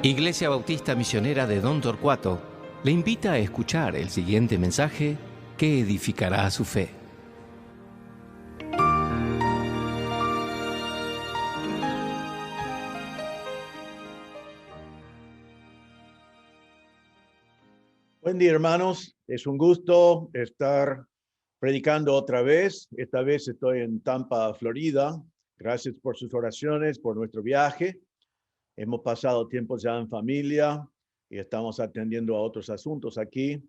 Iglesia Bautista Misionera de Don Torcuato le invita a escuchar el siguiente mensaje que edificará su fe. Buen día, hermanos. Es un gusto estar predicando otra vez. Esta vez estoy en Tampa, Florida. Gracias por sus oraciones, por nuestro viaje. Hemos pasado tiempo ya en familia y estamos atendiendo a otros asuntos aquí,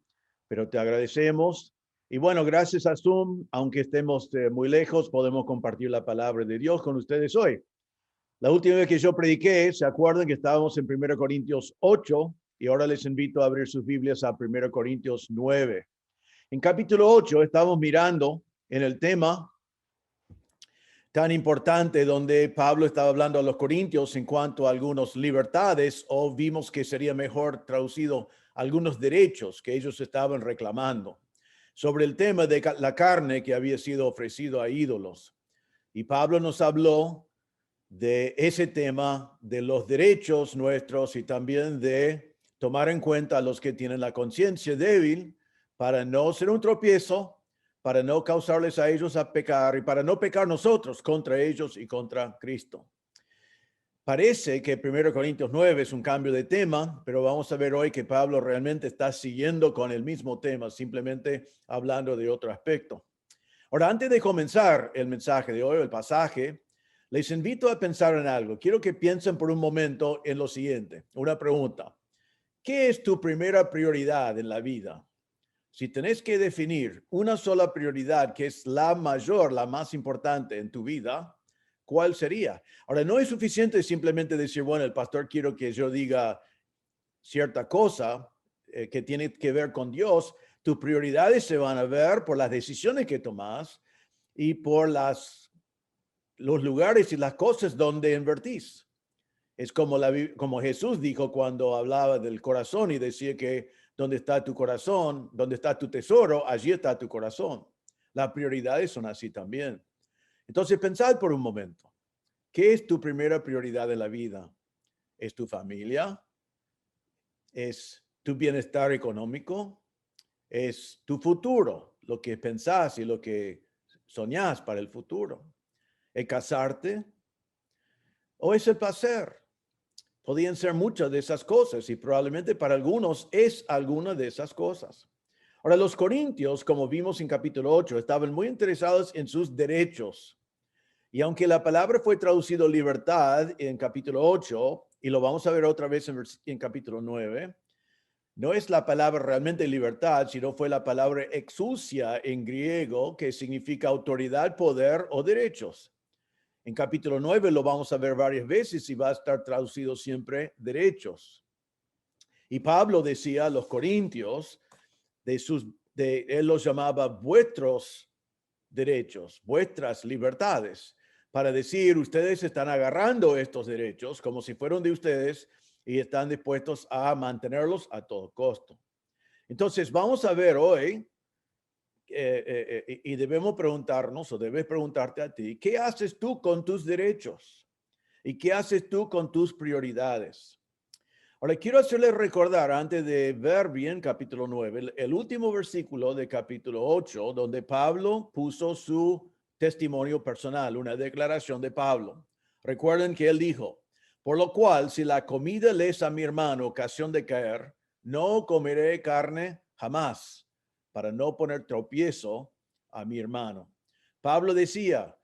pero te agradecemos. Y bueno, gracias a Zoom, aunque estemos muy lejos, podemos compartir la palabra de Dios con ustedes hoy. La última vez que yo prediqué, ¿se acuerdan que estábamos en 1 Corintios 8? Y ahora les invito a abrir sus Biblias a 1 Corintios 9. En capítulo 8 estamos mirando en el tema tan importante donde Pablo estaba hablando a los corintios en cuanto a algunas libertades, o vimos que sería mejor traducido algunos derechos que ellos estaban reclamando, sobre el tema de la carne que había sido ofrecido a ídolos. Y Pablo nos habló de ese tema, de los derechos nuestros y también de tomar en cuenta a los que tienen la conciencia débil para no ser un tropiezo, para no causarles a ellos a pecar y para no pecar nosotros contra ellos y contra Cristo. Parece que 1 Corintios 9 es un cambio de tema, pero vamos a ver hoy que Pablo realmente está siguiendo con el mismo tema, simplemente hablando de otro aspecto. Ahora, antes de comenzar el mensaje de hoy, el pasaje, les invito a pensar en algo. Quiero que piensen por un momento en lo siguiente, una pregunta. ¿Qué es tu primera prioridad en la vida? Si tenés que definir una sola prioridad que es la mayor, la más importante en tu vida, ¿cuál sería? Ahora, no es suficiente simplemente decir, bueno, el pastor quiero que yo diga cierta cosa que tiene que ver con Dios. Tus prioridades se van a ver por las decisiones que tomas y por los lugares y las cosas donde invertís. Es como Jesús dijo cuando hablaba del corazón y decía que donde está tu corazón, donde está tu tesoro, allí está tu corazón. Las prioridades son así también. Entonces, pensad por un momento. ¿Qué es tu primera prioridad en la vida? ¿Es tu familia? ¿Es tu bienestar económico? ¿Es tu futuro? Lo que pensás y lo que soñás para el futuro. ¿Es casarte? ¿O es el placer? Podían ser muchas de esas cosas y probablemente para algunos es alguna de esas cosas. Ahora, los corintios, como vimos en capítulo 8, estaban muy interesados en sus derechos. Y aunque la palabra fue traducido libertad en capítulo 8, y lo vamos a ver otra vez en capítulo 9, no es la palabra realmente libertad, sino fue la palabra exousia en griego, que significa autoridad, poder o derechos. En capítulo 9 lo vamos a ver varias veces y va a estar traducido siempre derechos. Y Pablo decía a los corintios, él los llamaba vuestros derechos, vuestras libertades, para decir, ustedes están agarrando estos derechos como si fueran de ustedes y están dispuestos a mantenerlos a todo costo. Entonces, vamos a ver hoy, y debemos preguntarnos, o debes preguntarte a ti, ¿qué haces tú con tus derechos? ¿Y qué haces tú con tus prioridades? Ahora, quiero hacerles recordar, antes de ver bien capítulo 9, el último versículo de capítulo 8, donde Pablo puso su testimonio personal, una declaración de Pablo. Recuerden que él dijo, por lo cual, si la comida le es a mi hermano ocasión de caer, no comeré carne jamás, para no poner tropiezo a mi hermano. Pablo decía,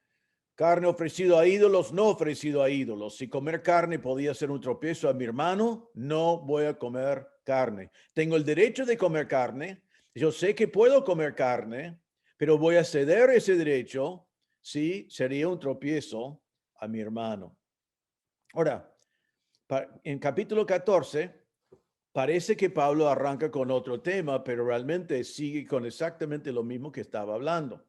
carne ofrecido a ídolos, no ofrecido a ídolos. Si comer carne podía ser un tropiezo a mi hermano, no voy a comer carne. Tengo el derecho de comer carne. Yo sé que puedo comer carne, pero voy a ceder ese derecho si sería un tropiezo a mi hermano. Ahora, en capítulo 14, parece que Pablo arranca con otro tema, pero realmente sigue con exactamente lo mismo que estaba hablando.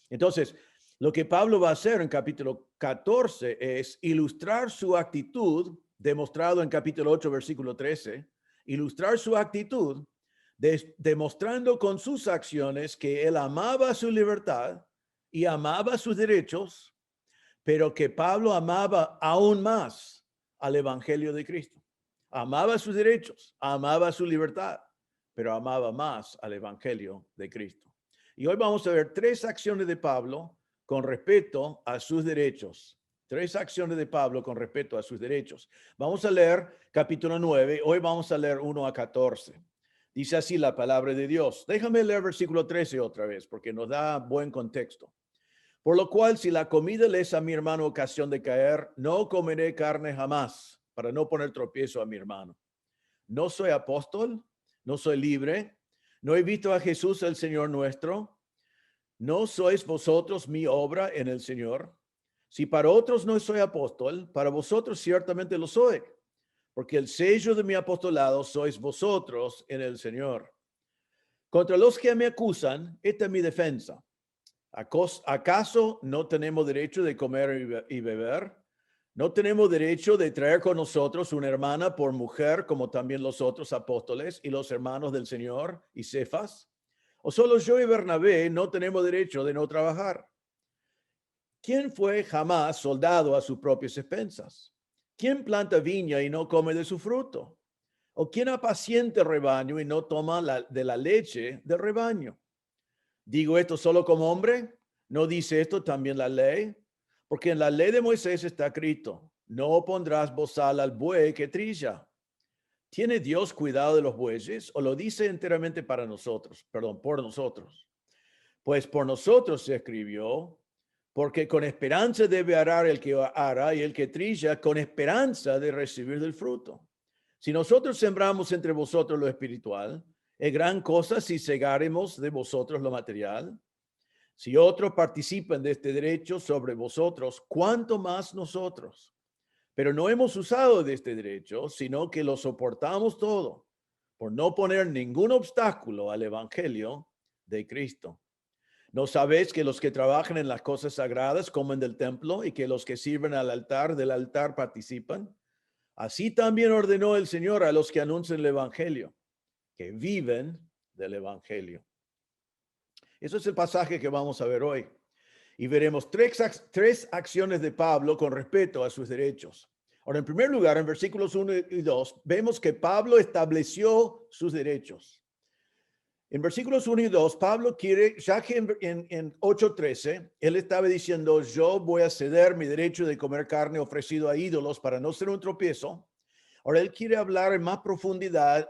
Entonces, lo que Pablo va a hacer en capítulo 14 es ilustrar su actitud, demostrado en capítulo 8, versículo 13, ilustrar su actitud, demostrando con sus acciones que él amaba su libertad y amaba sus derechos, pero que Pablo amaba aún más al Evangelio de Cristo. Amaba sus derechos, amaba su libertad, pero amaba más al evangelio de Cristo. Y hoy vamos a ver tres acciones de Pablo con respecto a sus derechos. Tres acciones de Pablo con respecto a sus derechos. Vamos a leer capítulo 9. Hoy vamos a leer 1 a 14. Dice así la palabra de Dios. Déjame leer versículo 13 otra vez, porque nos da buen contexto. Por lo cual, si la comida le es a mi hermano ocasión de caer, no comeré carne jamás, para no poner tropiezo a mi hermano. No soy apóstol, no soy libre, no he visto a Jesús el Señor nuestro. ¿No sois vosotros mi obra en el Señor? Si para otros no soy apóstol, para vosotros ciertamente lo soy, porque el sello de mi apostolado sois vosotros en el Señor. Contra los que me acusan, esta es mi defensa. ¿Acaso no tenemos derecho de comer y beber? ¿No tenemos derecho de traer con nosotros una hermana por mujer, como también los otros apóstoles y los hermanos del Señor y Cefas? ¿O solo yo y Bernabé no tenemos derecho de no trabajar? ¿Quién fue jamás soldado a sus propias expensas? ¿Quién planta viña y no come de su fruto? ¿O quién apacienta rebaño y no toma de la leche del rebaño? ¿Digo esto solo como hombre? ¿No dice esto también la ley? Porque en la ley de Moisés está escrito, no pondrás bozal al buey que trilla. ¿Tiene Dios cuidado de los bueyes o lo dice enteramente para nosotros? Perdón, por nosotros. Pues por nosotros se escribió, porque con esperanza debe arar el que ara y el que trilla con esperanza de recibir del fruto. Si nosotros sembramos entre vosotros lo espiritual, es gran cosa si segáremos de vosotros lo material. Si otros participan de este derecho sobre vosotros, ¿cuánto más nosotros? Pero no hemos usado de este derecho, sino que lo soportamos todo, por no poner ningún obstáculo al evangelio de Cristo. ¿No sabéis que los que trabajan en las cosas sagradas comen del templo y que los que sirven al altar del altar participan? Así también ordenó el Señor a los que anuncian el evangelio, que viven del evangelio. Eso es el pasaje que vamos a ver hoy. Y veremos tres acciones de Pablo con respecto a sus derechos. Ahora, en primer lugar, en versículos 1 y 2, vemos que Pablo estableció sus derechos. En versículos 1 y 2, Pablo quiere, ya que en 8:13, él estaba diciendo, yo voy a ceder mi derecho de comer carne ofrecido a ídolos para no ser un tropiezo. Ahora, él quiere hablar en más profundidad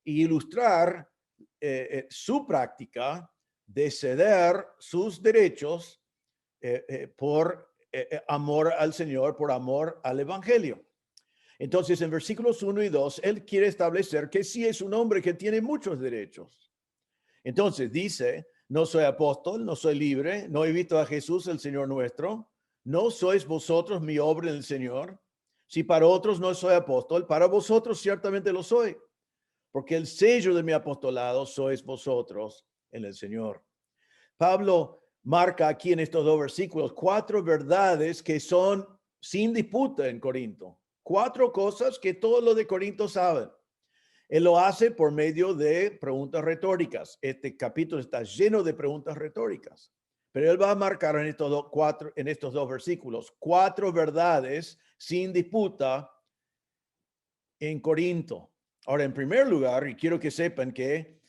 e ilustrar su práctica de ceder sus derechos por amor al Señor, por amor al Evangelio. Entonces, en versículos 1 y 2, él quiere establecer que sí es un hombre que tiene muchos derechos. Entonces dice, no soy apóstol, no soy libre, no he visto a Jesús el Señor nuestro, no sois vosotros mi obra en el Señor. Si para otros no soy apóstol, para vosotros ciertamente lo soy, porque el sello de mi apostolado sois vosotros en el Señor. Pablo marca aquí en estos dos versículos 4 verdades que son sin disputa en Corinto. 4 cosas que todos los de Corinto saben. Él lo hace por medio de preguntas retóricas. Este capítulo está lleno de preguntas retóricas. Pero él va a marcar en estos dos versículos 4 verdades sin disputa en Corinto. Ahora, en primer lugar, y quiero que sepan que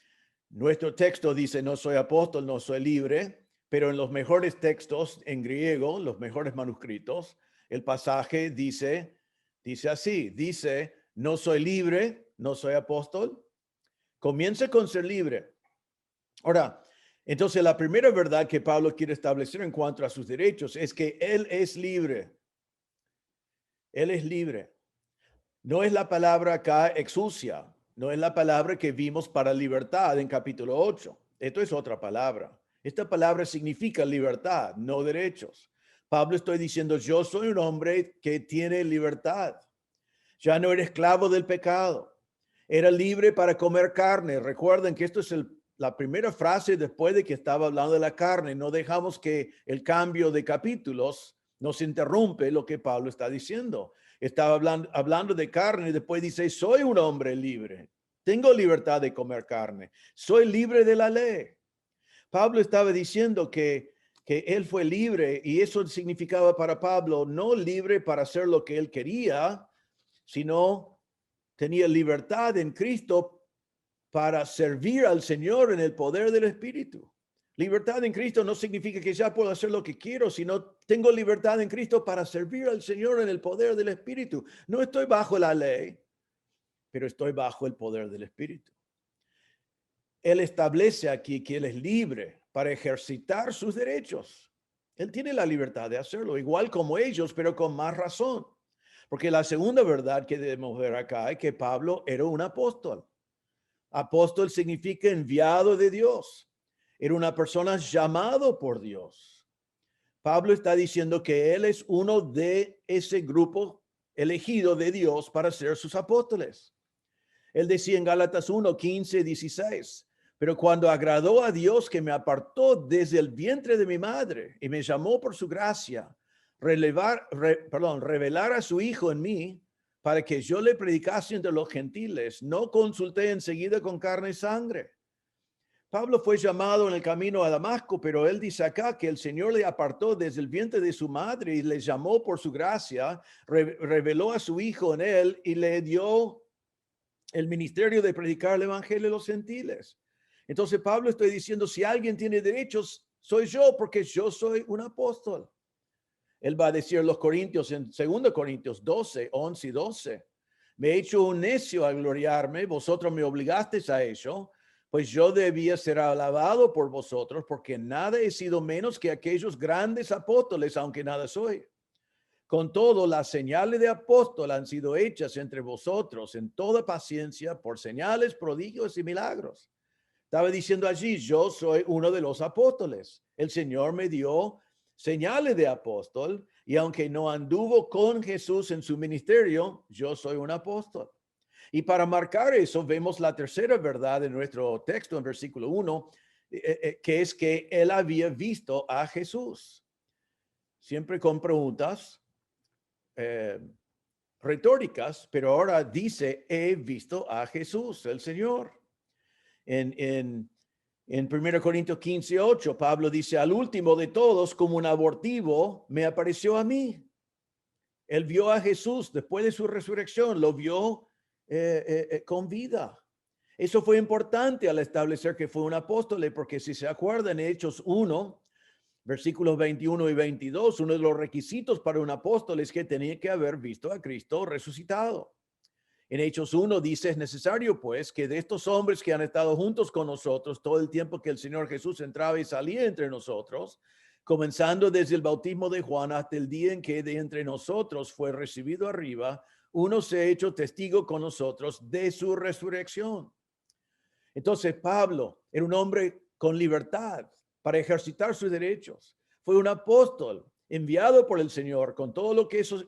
nuestro texto dice, no soy apóstol, no soy libre, pero en los mejores textos en griego, los mejores manuscritos, el pasaje dice así, dice, no soy libre, no soy apóstol. Comienza con ser libre. Ahora, entonces la primera verdad que Pablo quiere establecer en cuanto a sus derechos es que él es libre. Él es libre. No es la palabra acá exousia, no es la palabra que vimos para libertad en capítulo 8. Esto es otra palabra. Esta palabra significa libertad, no derechos. Pablo está diciendo, yo soy un hombre que tiene libertad. Ya no era esclavo del pecado. Era libre para comer carne. Recuerden que esto es la primera frase después de que estaba hablando de la carne. No dejamos que el cambio de capítulos nos interrumpe lo que Pablo está diciendo. Estaba hablando de carne y después dice, soy un hombre libre. Tengo libertad de comer carne. Soy libre de la ley. Pablo estaba diciendo que él fue libre y eso significaba para Pablo no libre para hacer lo que él quería, sino tenía libertad en Cristo para servir al Señor en el poder del Espíritu. Libertad en Cristo no significa que ya puedo hacer lo que quiero, sino tengo libertad en Cristo para servir al Señor en el poder del Espíritu. No estoy bajo la ley, pero estoy bajo el poder del Espíritu. Él establece aquí que Él es libre para ejercitar sus derechos. Él tiene la libertad de hacerlo, igual como ellos, pero con más razón. Porque la segunda verdad que debemos ver acá es que Pablo era un apóstol. Apóstol significa enviado de Dios. Era una persona llamado por Dios. Pablo está diciendo que él es uno de ese grupo elegido de Dios para ser sus apóstoles. Él decía en Gálatas 1, 15, 16, pero cuando agradó a Dios que me apartó desde el vientre de mi madre y me llamó por su gracia, revelar a su Hijo en mí, para que yo le predicase entre los gentiles, no consulté enseguida con carne y sangre. Pablo fue llamado en el camino a Damasco, pero él dice acá que el Señor le apartó desde el vientre de su madre y le llamó por su gracia, reveló a su Hijo en él y le dio el ministerio de predicar el evangelio a los gentiles. Entonces Pablo está diciendo, si alguien tiene derechos, soy yo, porque yo soy un apóstol. Él va a decir a los Corintios en 2 Corintios 12, 11 y 12, me he hecho un necio a gloriarme, vosotros me obligasteis a ello, pues yo debía ser alabado por vosotros, porque nada he sido menos que aquellos grandes apóstoles, aunque nada soy. Con todo, las señales de apóstol han sido hechas entre vosotros en toda paciencia por señales, prodigios y milagros. Estaba diciendo allí, yo soy uno de los apóstoles. El Señor me dio señales de apóstol y aunque no anduvo con Jesús en su ministerio, yo soy un apóstol. Y para marcar eso, vemos la tercera verdad en nuestro texto en versículo 1, que es que él había visto a Jesús. Siempre con preguntas retóricas, pero ahora dice, he visto a Jesús, el Señor. En 1 Corintios 15, 8, Pablo dice, al último de todos, como un abortivo, me apareció a mí. Él vio a Jesús después de su resurrección, lo vio con vida. Eso fue importante al establecer que fue un apóstol, porque si se acuerdan, en Hechos 1, versículos 21 y 22, uno de los requisitos para un apóstol es que tenía que haber visto a Cristo resucitado. En Hechos 1 dice, es necesario pues que de estos hombres que han estado juntos con nosotros todo el tiempo que el Señor Jesús entraba y salía entre nosotros, comenzando desde el bautismo de Juan hasta el día en que de entre nosotros fue recibido arriba, uno se ha hecho testigo con nosotros de su resurrección. Entonces Pablo era un hombre con libertad para ejercitar sus derechos. Fue un apóstol enviado por el Señor con todo lo que eso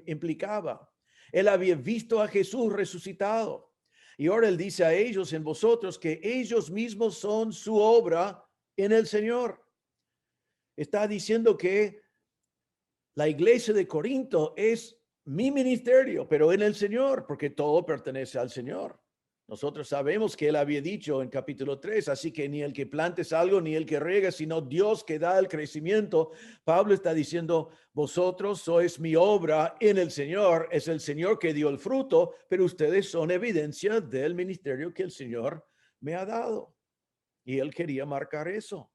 implicaba. Él había visto a Jesús resucitado. Y ahora él dice a ellos, en vosotros, que ellos mismos son su obra en el Señor. Está diciendo que la iglesia de Corinto es mi ministerio, pero en el Señor, porque todo pertenece al Señor. Nosotros sabemos que él había dicho en capítulo 3, así que ni el que plantes algo, ni el que riega, sino Dios que da el crecimiento. Pablo está diciendo, vosotros sois mi obra en el Señor, es el Señor que dio el fruto, pero ustedes son evidencia del ministerio que el Señor me ha dado. Y él quería marcar eso.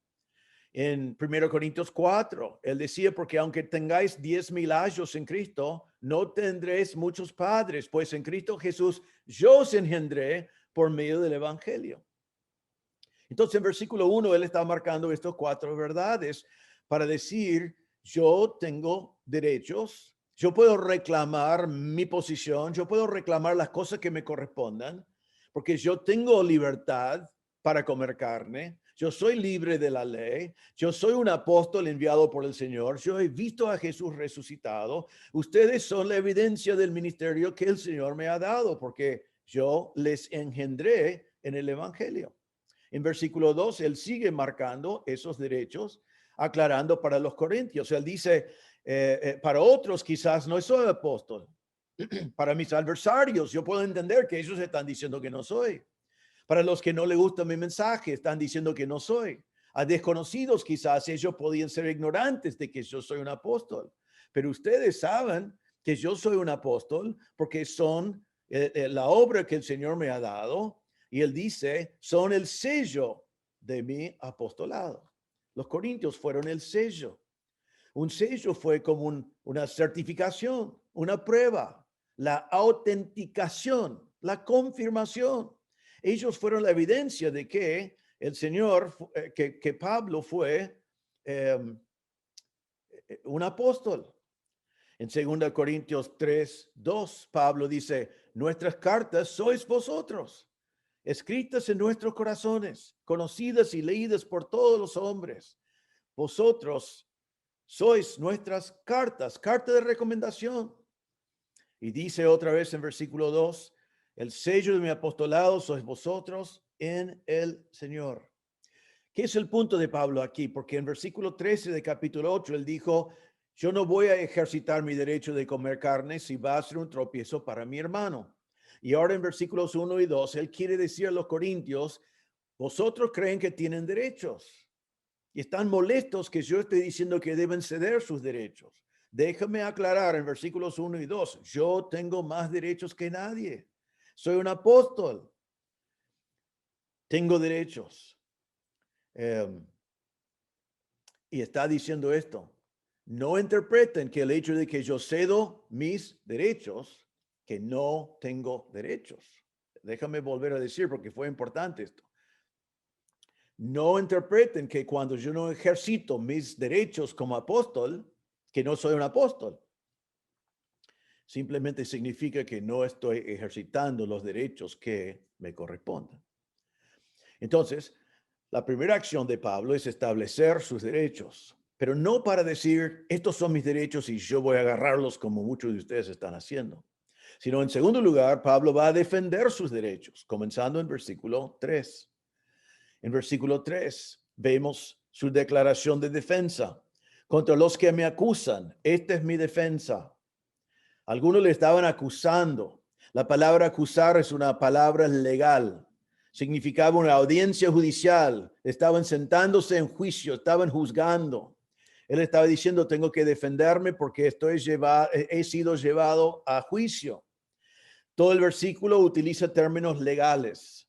En 1 Corintios 4, él decía, porque aunque tengáis 10,000 años en Cristo, no tendréis muchos padres, pues en Cristo Jesús yo os engendré por medio del evangelio. Entonces en versículo 1, él está marcando estas 4 verdades para decir, yo tengo derechos, yo puedo reclamar mi posición, yo puedo reclamar las cosas que me correspondan, porque yo tengo libertad para comer carne. Yo soy libre de la ley. Yo soy un apóstol enviado por el Señor. Yo he visto a Jesús resucitado. Ustedes son la evidencia del ministerio que el Señor me ha dado, porque yo les engendré en el evangelio. En versículo 2, él sigue marcando esos derechos, aclarando para los corintios. Él dice, para otros quizás no soy apóstol. Para mis adversarios, yo puedo entender que ellos están diciendo que no soy. Para los que no les gusta mi mensaje, están diciendo que no soy. A desconocidos quizás ellos podían ser ignorantes de que yo soy un apóstol. Pero ustedes saben que yo soy un apóstol porque son la obra que el Señor me ha dado. Y él dice, son el sello de mi apostolado. Los corintios fueron el sello. Un sello fue como una certificación, una prueba, la autenticación, la confirmación. Ellos fueron la evidencia de que el Señor, que Pablo fue un apóstol. En 2 Corintios 3:2, Pablo dice, nuestras cartas sois vosotros, escritas en nuestros corazones, conocidas y leídas por todos los hombres. Vosotros sois nuestras cartas, carta de recomendación. Y dice otra vez en versículo 2, el sello de mi apostolado sois vosotros en el Señor. ¿Qué es el punto de Pablo aquí? Porque en versículo 13 de capítulo 8, él dijo, yo no voy a ejercitar mi derecho de comer carne si va a ser un tropiezo para mi hermano. Y ahora en versículos 1 y 2, él quiere decir a los corintios, vosotros creen que tienen derechos y están molestos que yo esté diciendo que deben ceder sus derechos. Déjame aclarar en versículos 1 y 2, yo tengo más derechos que nadie. Soy un apóstol. Tengo derechos. Y está diciendo esto. No interpreten que el hecho de que yo cedo mis derechos, que no tengo derechos. Déjame volver a decir porque fue importante esto. No interpreten que cuando yo no ejercito mis derechos como apóstol, que no soy un apóstol. Simplemente significa que no estoy ejercitando los derechos que me corresponden. Entonces, la primera acción de Pablo es establecer sus derechos, pero no para decir, estos son mis derechos y yo voy a agarrarlos como muchos de ustedes están haciendo, sino en segundo lugar, Pablo va a defender sus derechos, comenzando en versículo 3. En versículo 3 vemos su declaración de defensa. Contra los que me acusan, esta es mi defensa. Algunos le estaban acusando. La palabra acusar es una palabra legal. Significaba una audiencia judicial. Estaban sentándose en juicio, estaban juzgando. Él estaba diciendo, tengo que defenderme porque he sido llevado a juicio. Todo el versículo utiliza términos legales.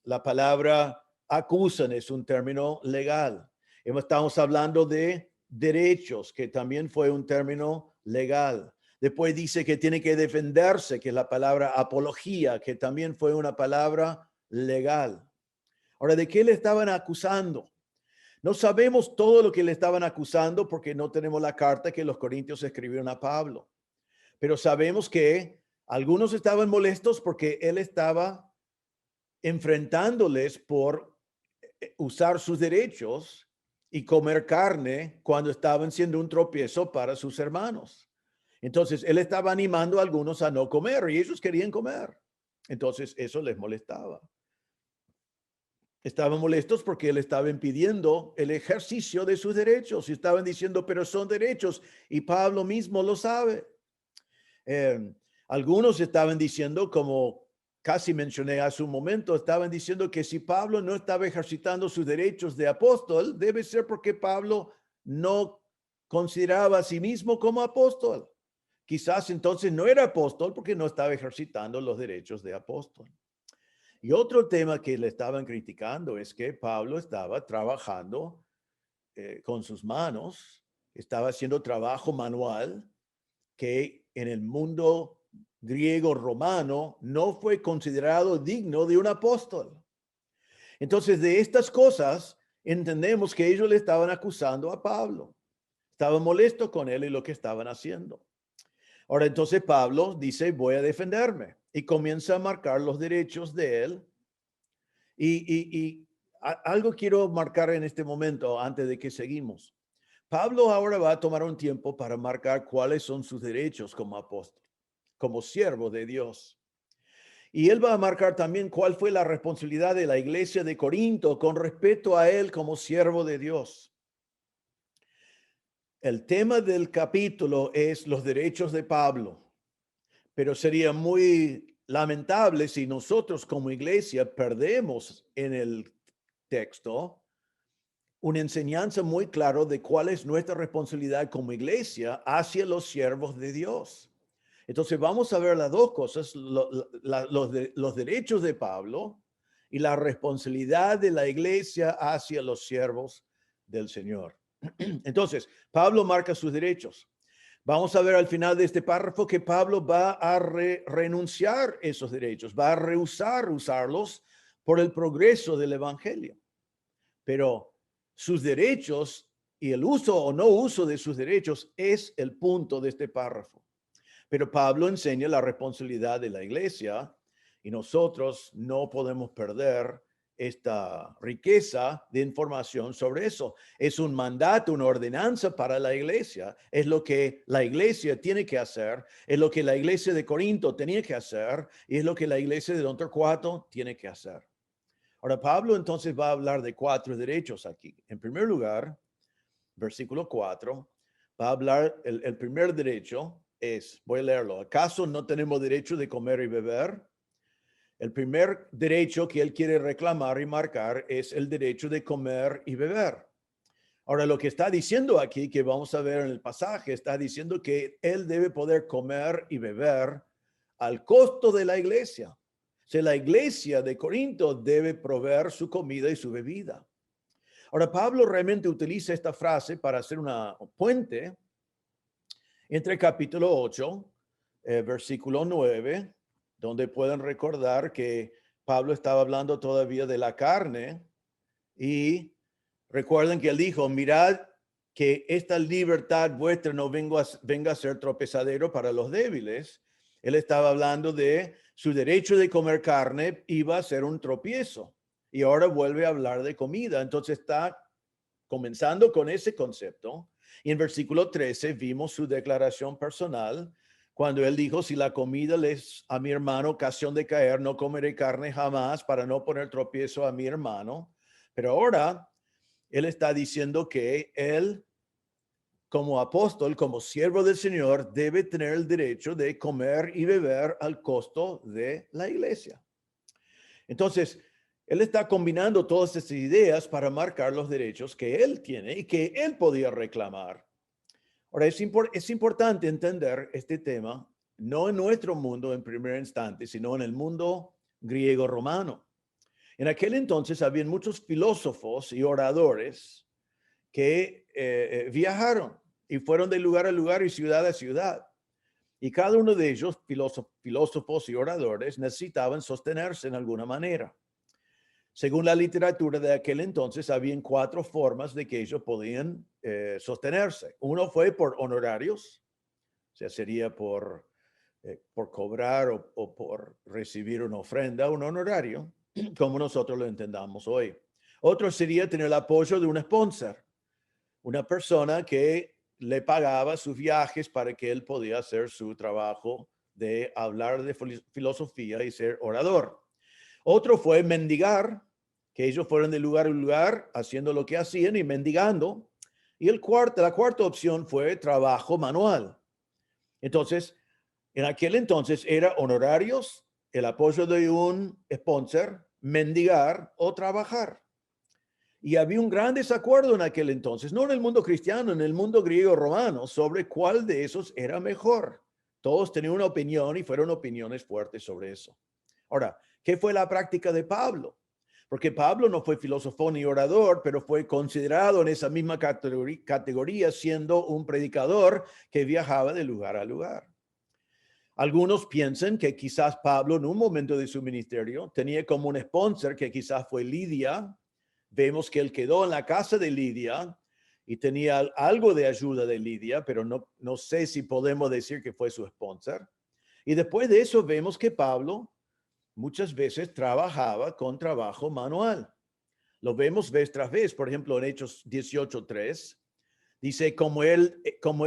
La palabra acusan es un término legal. Estamos hablando de derechos, que también fue un término legal. Después dice que tiene que defenderse, que es la palabra apología, que también fue una palabra legal. Ahora, ¿de qué le estaban acusando? No sabemos todo lo que le estaban acusando porque no tenemos la carta que los corintios escribieron a Pablo. Pero sabemos que algunos estaban molestos porque él estaba enfrentándoles por usar sus derechos y comer carne cuando estaban siendo un tropiezo para sus hermanos. Entonces, él estaba animando a algunos a no comer y ellos querían comer. Entonces, eso les molestaba. Estaban molestos porque él estaba impidiendo el ejercicio de sus derechos y estaban diciendo, pero son derechos y Pablo mismo lo sabe. Algunos estaban diciendo, como casi mencioné hace un momento, estaban diciendo que si Pablo no estaba ejercitando sus derechos de apóstol, debe ser porque Pablo no consideraba a sí mismo como apóstol. Quizás entonces no era apóstol porque no estaba ejercitando los derechos de apóstol. Y otro tema que le estaban criticando es que Pablo estaba trabajando con sus manos, estaba haciendo trabajo manual que en el mundo griego romano no fue considerado digno de un apóstol. Entonces, de estas cosas entendemos que ellos le estaban acusando a Pablo. Estaban molestos con él y lo que estaban haciendo. Ahora, entonces Pablo dice, voy a defenderme y comienza a marcar los derechos de él. Algo quiero marcar en este momento antes de que seguimos. Pablo ahora va a tomar un tiempo para marcar cuáles son sus derechos como apóstol, como siervo de Dios. Y él va a marcar también cuál fue la responsabilidad de la iglesia de Corinto con respecto a él como siervo de Dios. El tema del capítulo es los derechos de Pablo, pero sería muy lamentable si nosotros como iglesia perdemos en el texto una enseñanza muy clara de cuál es nuestra responsabilidad como iglesia hacia los siervos de Dios. Entonces vamos a ver las dos cosas, los derechos de Pablo y la responsabilidad de la iglesia hacia los siervos del Señor. Entonces, Pablo marca sus derechos. Vamos a ver al final de este párrafo que Pablo va a renunciar esos derechos, va a rehusar usarlos por el progreso del evangelio. Pero sus derechos y el uso o no uso de sus derechos es el punto de este párrafo. Pero Pablo enseña la responsabilidad de la iglesia y nosotros no podemos perder esta riqueza de información sobre eso. Es un mandato, una ordenanza para la iglesia. Es lo que la iglesia tiene que hacer, es lo que la iglesia de Corinto tenía que hacer y es lo que la iglesia de Don Torcuato tiene que hacer. Ahora, Pablo entonces va a hablar de 4 derechos aquí. En primer lugar, versículo 4, va a hablar, el primer derecho es, voy a leerlo, ¿acaso no tenemos derecho de comer y beber? El primer derecho que él quiere reclamar y marcar es el derecho de comer y beber. Ahora, lo que está diciendo aquí, que vamos a ver en el pasaje, está diciendo que él debe poder comer y beber al costo de la iglesia. O sea, la iglesia de Corinto debe proveer su comida y su bebida. Ahora, Pablo realmente utiliza esta frase para hacer una puente entre capítulo 8, versículo 9, donde pueden recordar que Pablo estaba hablando todavía de la carne y recuerden que él dijo, mirad que esta libertad vuestra no venga a ser tropezadero para los débiles. Él estaba hablando de su derecho de comer carne iba a ser un tropiezo. Y ahora vuelve a hablar de comida. Entonces está comenzando con ese concepto. Y en versículo 13 vimos su declaración personal cuando él dijo, si la comida les a mi hermano ocasión de caer, no comeré carne jamás para no poner tropiezo a mi hermano. Pero ahora él está diciendo que él, como apóstol, como siervo del Señor, debe tener el derecho de comer y beber al costo de la iglesia. Entonces, él está combinando todas estas ideas para marcar los derechos que él tiene y que él podía reclamar. Ahora, es importante entender este tema, no en nuestro mundo en primer instante, sino en el mundo griego-romano. En aquel entonces habían muchos filósofos y oradores que viajaron y fueron de lugar a lugar y ciudad a ciudad. Y cada uno de ellos, filósofos y oradores, necesitaban sostenerse en alguna manera. Según la literatura de aquel entonces, habían 4 formas de que ellos podían sostenerse. Uno fue por honorarios, o sea, sería por cobrar o por recibir una ofrenda, un honorario, como nosotros lo entendamos hoy. Otro sería tener el apoyo de un sponsor, una persona que le pagaba sus viajes para que él podía hacer su trabajo de hablar de filosofía y ser orador. Otro fue mendigar, que ellos fueron de lugar en lugar haciendo lo que hacían y mendigando. Y la cuarta opción fue trabajo manual. Entonces, en aquel entonces era honorarios, el apoyo de un sponsor, mendigar o trabajar. Y había un gran desacuerdo en aquel entonces, no en el mundo cristiano, en el mundo griego romano, sobre cuál de esos era mejor. Todos tenían una opinión y fueron opiniones fuertes sobre eso. Ahora, ¿qué fue la práctica de Pablo? Porque Pablo no fue filósofo ni orador, pero fue considerado en esa misma categoría siendo un predicador que viajaba de lugar a lugar. Algunos piensan que quizás Pablo en un momento de su ministerio tenía como un sponsor que quizás fue Lidia. Vemos que él quedó en la casa de Lidia y tenía algo de ayuda de Lidia, pero no sé si podemos decir que fue su sponsor. Y después de eso vemos que Pablo muchas veces trabajaba con trabajo manual. Lo vemos vez tras vez, por ejemplo, en Hechos 18:3. Dice, como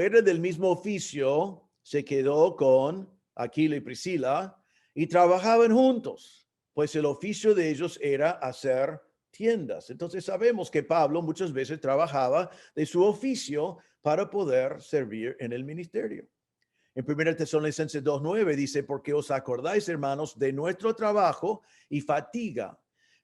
era del mismo oficio, se quedó con Aquila y Priscila y trabajaban juntos, pues el oficio de ellos era hacer tiendas. Entonces sabemos que Pablo muchas veces trabajaba de su oficio para poder servir en el ministerio. En 1 Tesalonicenses 2:9 dice, porque os acordáis, hermanos, de nuestro trabajo y fatiga,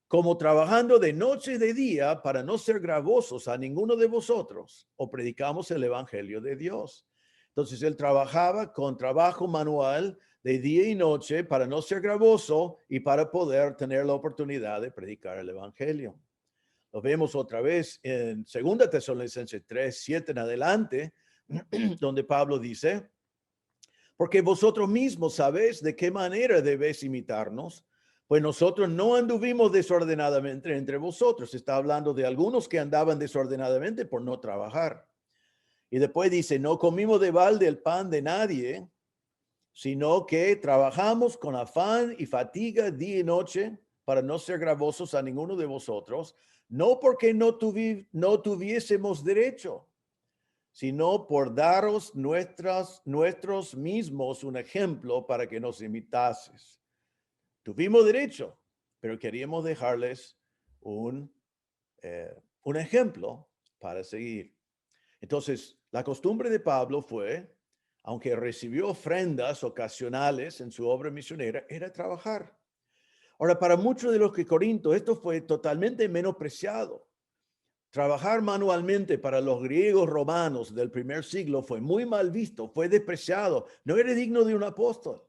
como trabajando de noche y de día para no ser gravosos a ninguno de vosotros, o predicamos el evangelio de Dios. Entonces él trabajaba con trabajo manual de día y noche para no ser gravoso y para poder tener la oportunidad de predicar el evangelio. Lo vemos otra vez en 2 Tesalonicenses 3, 7 en adelante, donde Pablo dice, porque vosotros mismos sabéis de qué manera debéis imitarnos, pues nosotros no anduvimos desordenadamente entre vosotros. Está hablando de algunos que andaban desordenadamente por no trabajar. Y después dice, no comimos de balde el pan de nadie, sino que trabajamos con afán y fatiga día y noche para no ser gravosos a ninguno de vosotros, no porque no tuviésemos derecho, sino por daros nuestros mismos un ejemplo para que nos imitases. Tuvimos derecho, pero queríamos dejarles un, un ejemplo para seguir. Entonces, la costumbre de Pablo fue, aunque recibió ofrendas ocasionales en su obra misionera, era trabajar. Ahora, para muchos de los que Corinto, esto fue totalmente menospreciado. Trabajar manualmente para los griegos romanos del primer siglo fue muy mal visto, fue despreciado, no era digno de un apóstol.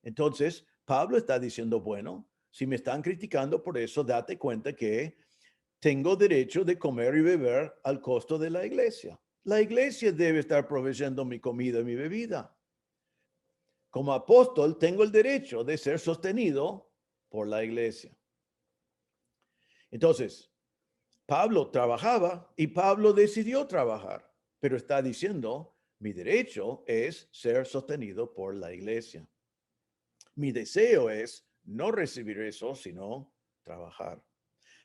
Entonces, Pablo está diciendo, bueno, si me están criticando por eso, date cuenta que tengo derecho de comer y beber al costo de la iglesia. La iglesia debe estar proveyendo mi comida y mi bebida. Como apóstol, tengo el derecho de ser sostenido por la iglesia. Entonces, Pablo trabajaba y Pablo decidió trabajar, pero está diciendo, mi derecho es ser sostenido por la iglesia. Mi deseo es no recibir eso, sino trabajar.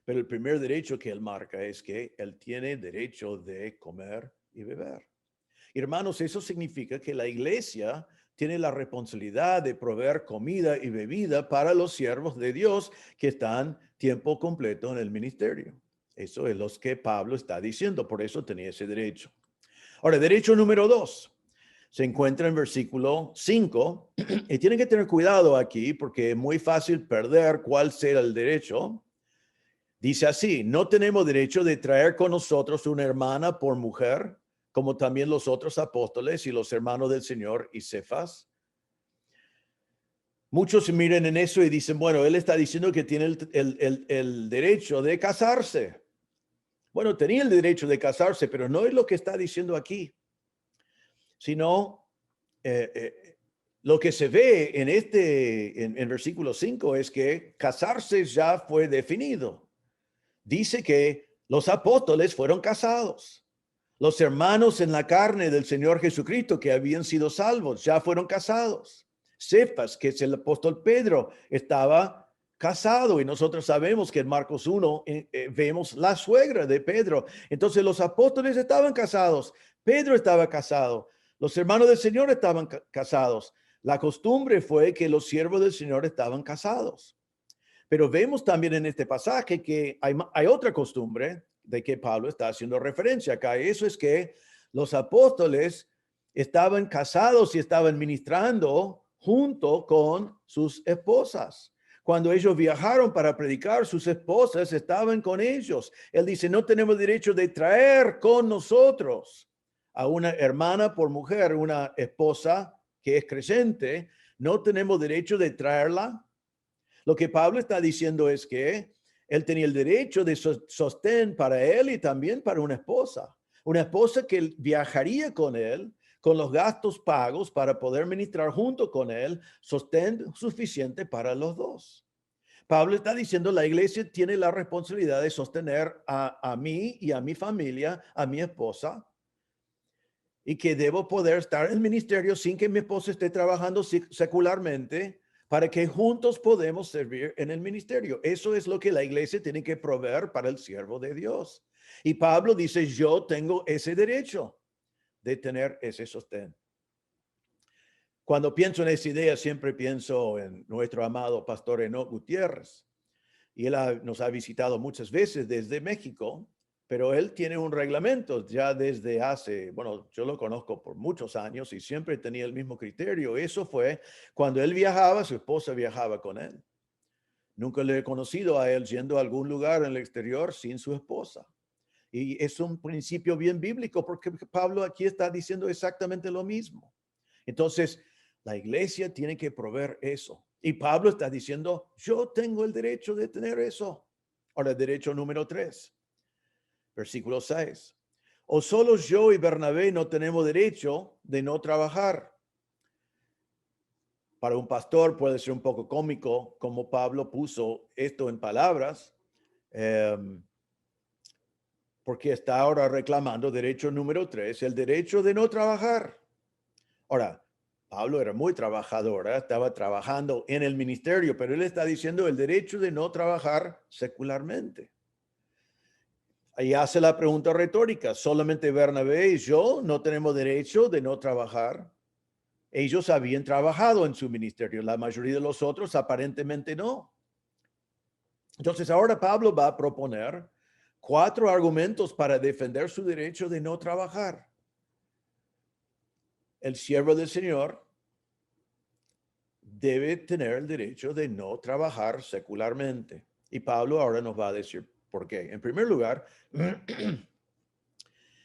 Pero el primer derecho que él marca es que él tiene derecho de comer y beber. Hermanos, eso significa que la iglesia tiene la responsabilidad de proveer comida y bebida para los siervos de Dios que están tiempo completo en el ministerio. Eso es lo que Pablo está diciendo, por eso tenía ese derecho. Ahora, derecho número 2 se encuentra en versículo 5 y tienen que tener cuidado aquí porque es muy fácil perder cuál será el derecho. Dice así, no tenemos derecho de traer con nosotros una hermana por mujer, como también los otros apóstoles y los hermanos del Señor y Cefas. Muchos miran en eso y dicen, bueno, él está diciendo que tiene el derecho de casarse. Bueno, tenía el derecho de casarse, pero no es lo que está diciendo aquí, sino lo que se ve en versículo 5 es que casarse ya fue definido. Dice que los apóstoles fueron casados. Los hermanos en la carne del Señor Jesucristo que habían sido salvos ya fueron casados. Cefas, que es el apóstol Pedro, estaba casado y nosotros sabemos que en Marcos 1 vemos la suegra de Pedro. Entonces los apóstoles estaban casados, Pedro estaba casado, los hermanos del Señor estaban casados. La costumbre fue que los siervos del Señor estaban casados. Pero vemos también en este pasaje que hay otra costumbre de que Pablo está haciendo referencia acá. Eso es que los apóstoles estaban casados y estaban ministrando junto con sus esposas. Cuando ellos viajaron para predicar, sus esposas estaban con ellos. Él dice, no tenemos derecho de traer con nosotros a una hermana por mujer, una esposa que es creyente. No tenemos derecho de traerla. Lo que Pablo está diciendo es que él tenía el derecho de sostén para él y también para una esposa que viajaría con él, con los gastos pagos para poder ministrar junto con él, sostén suficiente para los dos. Pablo está diciendo, la iglesia tiene la responsabilidad de sostener a mí y a mi familia, a mi esposa, y que debo poder estar en el ministerio sin que mi esposa esté trabajando secularmente, para que juntos podemos servir en el ministerio. Eso es lo que la iglesia tiene que proveer para el siervo de Dios. Y Pablo dice, yo tengo ese derecho de tener ese sostén. Cuando pienso en esa idea, siempre pienso en nuestro amado pastor Enoch Gutiérrez. Y él nos ha visitado muchas veces desde México, pero él tiene un reglamento ya desde hace, bueno, yo lo conozco por muchos años y siempre tenía el mismo criterio. Eso fue cuando él viajaba, su esposa viajaba con él. Nunca le he conocido a él yendo a algún lugar en el exterior sin su esposa. Y es un principio bien bíblico porque Pablo aquí está diciendo exactamente lo mismo. Entonces, la iglesia tiene que proveer eso. Y Pablo está diciendo, yo tengo el derecho de tener eso. Ahora, derecho número 3, versículo 6. O solo yo y Bernabé no tenemos derecho de no trabajar. Para un pastor puede ser un poco cómico como Pablo puso esto en palabras, porque está ahora reclamando derecho número 3, el derecho de no trabajar. Ahora, Pablo era muy trabajador, estaba trabajando en el ministerio, pero él está diciendo el derecho de no trabajar secularmente. Ahí hace la pregunta retórica, ¿solamente Bernabé y yo no tenemos derecho de no trabajar? Ellos habían trabajado en su ministerio, la mayoría de los otros aparentemente no. Entonces ahora Pablo va a proponer 4 argumentos para defender su derecho de no trabajar. El siervo del Señor debe tener el derecho de no trabajar secularmente. Y Pablo ahora nos va a decir por qué. En primer lugar,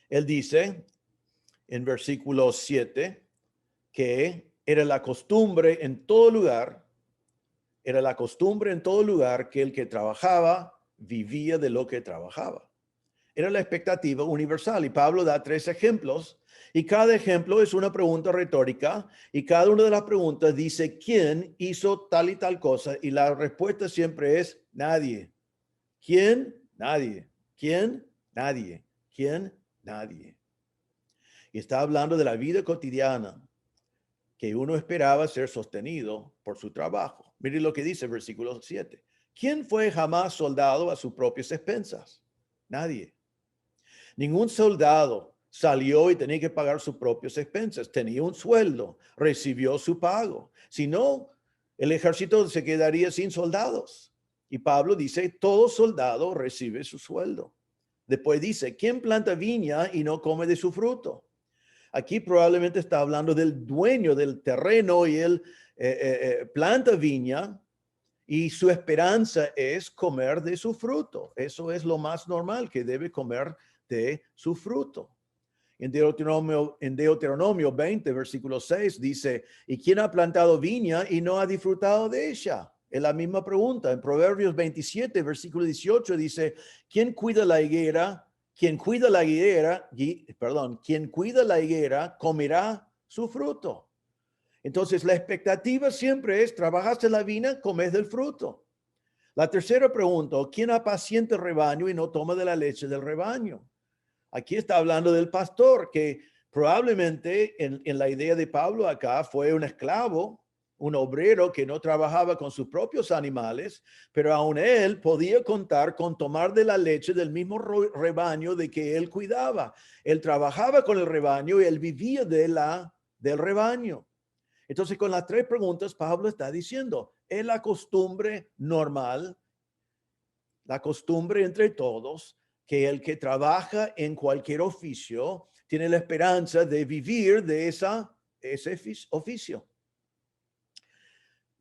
él dice en versículo 7 que era la costumbre en todo lugar, que el que trabajaba vivía de lo que trabajaba. Era la expectativa universal y Pablo da 3 ejemplos y cada ejemplo es una pregunta retórica y cada una de las preguntas dice quién hizo tal y tal cosa y la respuesta siempre es nadie. ¿Quién? Nadie. ¿Quién? Nadie. ¿Quién? Nadie. Y está hablando de la vida cotidiana que uno esperaba ser sostenido por su trabajo. Mire lo que dice el versículo 7. ¿Quién fue jamás soldado a sus propias expensas? Nadie. Ningún soldado salió y tenía que pagar sus propias expensas. Tenía un sueldo, recibió su pago. Si no, el ejército se quedaría sin soldados. Y Pablo dice, todo soldado recibe su sueldo. Después dice, ¿quién planta viña y no come de su fruto? Aquí probablemente está hablando del dueño del terreno y él planta viña y su esperanza es comer de su fruto. Eso es lo más normal, que debe comer de su fruto. En Deuteronomio 20, versículo 6 dice, ¿y quién ha plantado viña y no ha disfrutado de ella? Es la misma pregunta. En Proverbios 27, versículo 18 dice, ¿quién cuida la higuera? Quien cuida la higuera comerá su fruto. Entonces la expectativa siempre es, trabajaste la viña, comes del fruto. La tercera pregunta, ¿quién apacienta el rebaño y no toma de la leche del rebaño? Aquí está hablando del pastor, que probablemente en la idea de Pablo acá fue un esclavo, un obrero que no trabajaba con sus propios animales, pero aún él podía contar con tomar de la leche del mismo rebaño de que él cuidaba. Él trabajaba con el rebaño y él vivía del rebaño. Entonces, con las 3 preguntas, Pablo está diciendo, es la costumbre normal, la costumbre entre todos, que el que trabaja en cualquier oficio tiene la esperanza de vivir de ese oficio.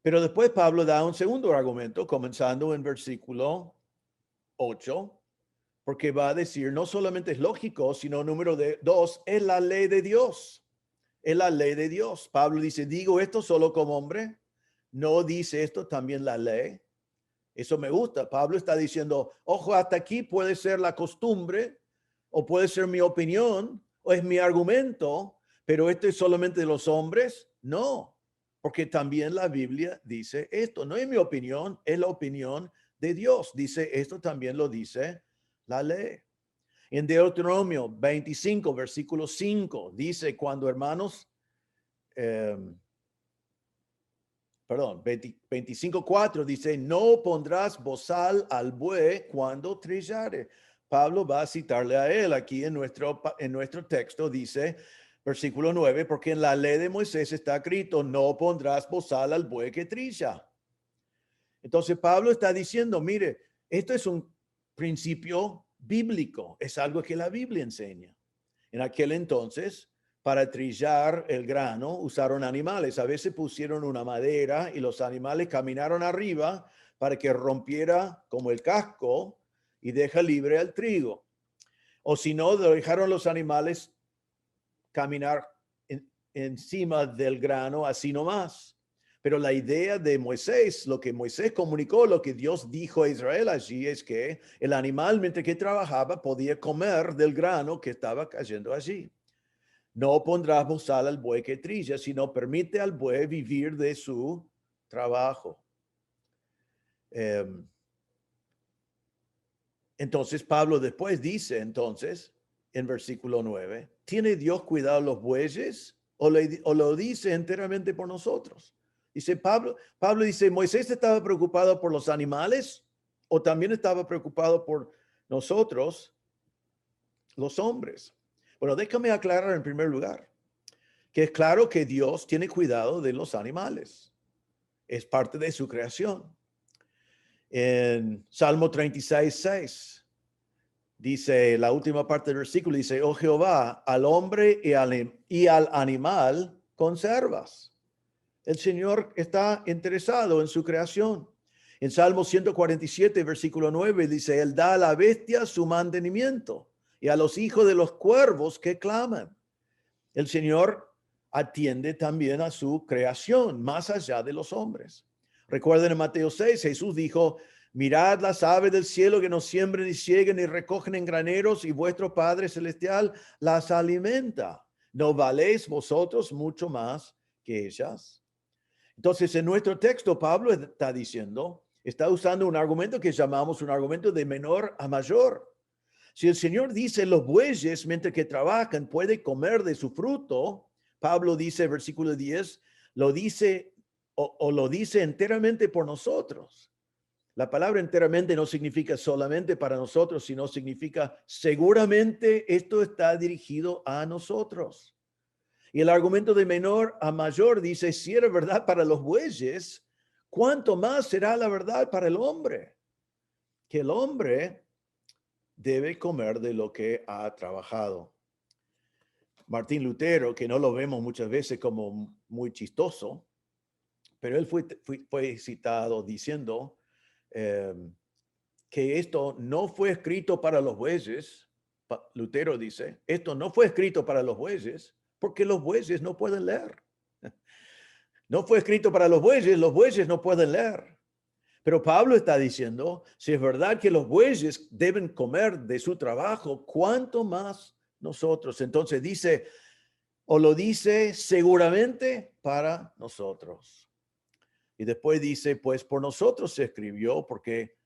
Pero después Pablo da un segundo argumento, comenzando en versículo 8, porque va a decir, no solamente es lógico, sino número 2, es la ley de Dios. Es la ley de Dios. Pablo dice, digo esto solo como hombre, no dice esto también la ley. Eso me gusta. Pablo está diciendo, ojo, hasta aquí puede ser la costumbre o puede ser mi opinión o es mi argumento, pero esto es solamente de los hombres. No, porque también la Biblia dice esto. No es mi opinión, es la opinión de Dios. Dice esto también lo dice la ley. En Deuteronomio 25, versículo 5, dice cuando hermanos... 25:4 dice, no pondrás bozal al buey cuando trillare. Pablo va a citarle a él aquí en nuestro texto, dice, versículo 9, porque en la ley de Moisés está escrito, no pondrás bozal al buey que trilla. Entonces Pablo está diciendo, mire, esto es un principio bíblico, es algo que la Biblia enseña. En aquel entonces, para trillar el grano, usaron animales. A veces pusieron una madera y los animales caminaron arriba para que rompiera como el casco y deja libre al trigo. O si no, dejaron los animales caminar encima del grano así nomás. Pero la idea de Moisés, lo que Moisés comunicó, lo que Dios dijo a Israel allí es que el animal mientras que trabajaba podía comer del grano que estaba cayendo allí. No pondrás bozal al buey que trilla, sino permite al buey vivir de su trabajo. Entonces Pablo después dice, entonces, en versículo 9, ¿tiene Dios cuidado los bueyes o lo dice enteramente por nosotros? Dice Pablo dice, ¿Moisés estaba preocupado por los animales o también estaba preocupado por nosotros, los hombres? Bueno, déjame aclarar en primer lugar que es claro que Dios tiene cuidado de los animales. Es parte de su creación. En Salmo 36:6 dice, la última parte del versículo dice, oh Jehová, al hombre y al animal conservas. El Señor está interesado en su creación. En Salmo 147, versículo 9, dice, Él da a la bestia su mantenimiento y a los hijos de los cuervos que claman. El Señor atiende también a su creación, más allá de los hombres. Recuerden en Mateo 6, Jesús dijo, mirad las aves del cielo que no siembren ni cieguen ni recogen en graneros y vuestro Padre Celestial las alimenta. ¿No valéis vosotros mucho más que ellas? Entonces, en nuestro texto, Pablo está usando un argumento que llamamos un argumento de menor a mayor. Si el Señor dice los bueyes mientras que trabajan pueden comer de su fruto, Pablo dice, versículo 10, lo dice o lo dice enteramente por nosotros. La palabra enteramente no significa solamente para nosotros, sino significa seguramente esto está dirigido a nosotros. Y el argumento de menor a mayor dice, si era verdad para los bueyes, ¿cuánto más será la verdad para el hombre? Que el hombre debe comer de lo que ha trabajado. Martín Lutero, que no lo vemos muchas veces como muy chistoso, pero él fue citado diciendo que esto no fue escrito para los bueyes. Lutero dice, esto no fue escrito para los bueyes porque los bueyes no pueden leer. No fue escrito para los bueyes no pueden leer. Pero Pablo está diciendo, si es verdad que los bueyes deben comer de su trabajo, ¿cuánto más nosotros? Entonces dice, o lo dice seguramente para nosotros. Y después dice, pues por nosotros se escribió, porque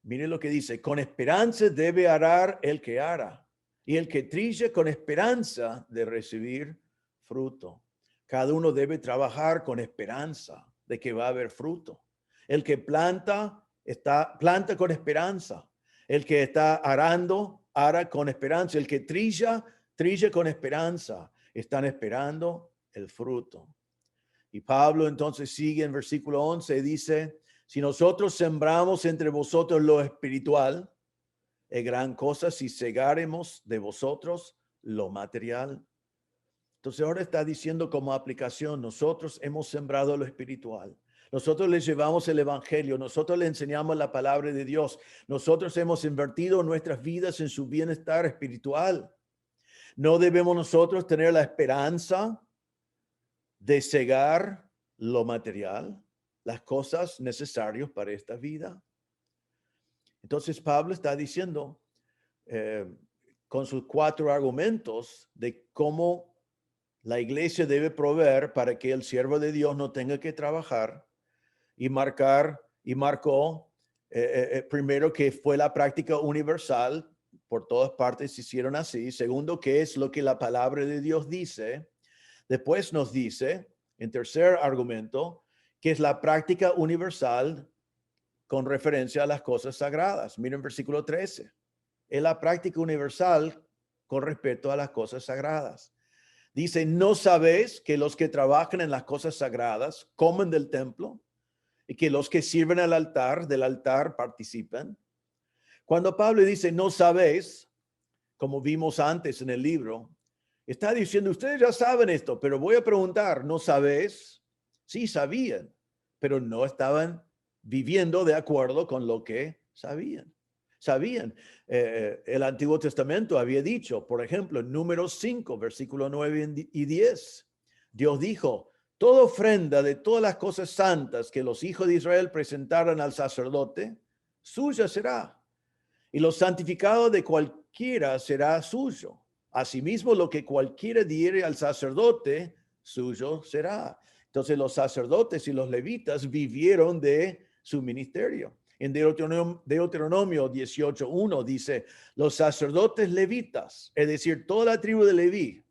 mire lo que dice, con esperanza debe arar el que ara, y el que trilla con esperanza de recibir fruto. Cada uno debe trabajar con esperanza de que va a haber fruto. El que planta con esperanza. El que está arando, ara con esperanza. El que trilla con esperanza. Están esperando el fruto. Y Pablo entonces sigue en versículo 11, dice, si nosotros sembramos entre vosotros lo espiritual, es gran cosa si segaremos de vosotros lo material. Entonces ahora está diciendo como aplicación, nosotros hemos sembrado lo espiritual. Nosotros les llevamos el evangelio, nosotros les enseñamos la palabra de Dios, nosotros hemos invertido nuestras vidas en su bienestar espiritual. No debemos nosotros tener la esperanza de cegar lo material, las cosas necesarias para esta vida. Entonces Pablo está diciendo con sus 4 argumentos de cómo la iglesia debe proveer para que el siervo de Dios no tenga que trabajar y marcó primero que fue la práctica universal, por todas partes se hicieron así. Segundo, que es lo que la palabra de Dios dice. Después nos dice, en tercer argumento, que es la práctica universal con referencia a las cosas sagradas. Miren versículo 13. Es la práctica universal con respecto a las cosas sagradas. Dice, ¿no sabéis que los que trabajan en las cosas sagradas comen del templo y que los que sirven del altar participan? Cuando Pablo dice, no sabéis, como vimos antes en el libro, está diciendo, ustedes ya saben esto, pero voy a preguntar, ¿no sabéis? Sí, sabían, pero no estaban viviendo de acuerdo con lo que sabían. El Antiguo Testamento había dicho, por ejemplo, en Números 5, versículo 9 y 10, Dios dijo, toda ofrenda de todas las cosas santas que los hijos de Israel presentaran al sacerdote, suya será. Y lo santificado de cualquiera será suyo. Asimismo, lo que cualquiera diere al sacerdote, suyo será. Entonces los sacerdotes y los levitas vivieron de su ministerio. En Deuteronomio 18:1 dice, los sacerdotes levitas, es decir, toda la tribu de Leví,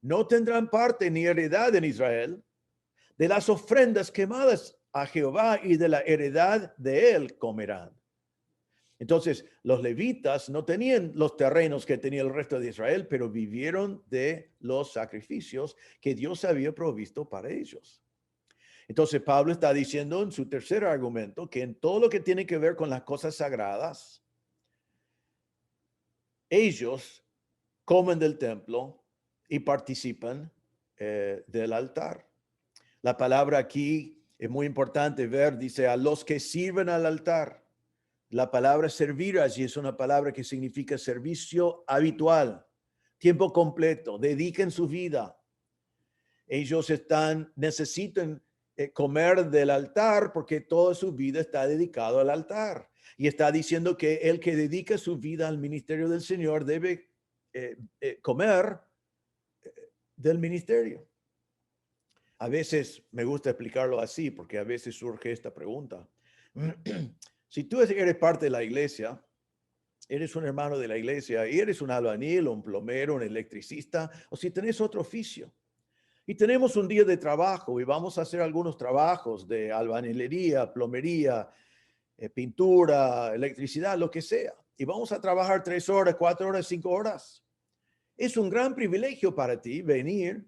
no tendrán parte ni heredad en Israel de las ofrendas quemadas a Jehová y de la heredad de él comerán. Entonces, los levitas no tenían los terrenos que tenía el resto de Israel, pero vivieron de los sacrificios que Dios había provisto para ellos. Entonces, Pablo está diciendo en su tercer argumento que en todo lo que tiene que ver con las cosas sagradas, ellos comen del templo y participan del altar. La palabra aquí es muy importante ver, dice, a los que sirven al altar. La palabra servir allí es una palabra que significa servicio habitual, tiempo completo, dediquen su vida. Ellos necesitan comer del altar porque toda su vida está dedicado al altar. Y está diciendo que el que dedica su vida al ministerio del Señor debe comer del ministerio. A veces me gusta explicarlo así porque a veces surge esta pregunta. Si tú eres parte de la iglesia, eres un hermano de la iglesia y eres un albañil, un plomero, un electricista, o si tenés otro oficio, y tenemos un día de trabajo y vamos a hacer algunos trabajos de albañilería, plomería, pintura, electricidad, lo que sea, y vamos a trabajar 3 horas, 4 horas, 5 horas. Es un gran privilegio para ti venir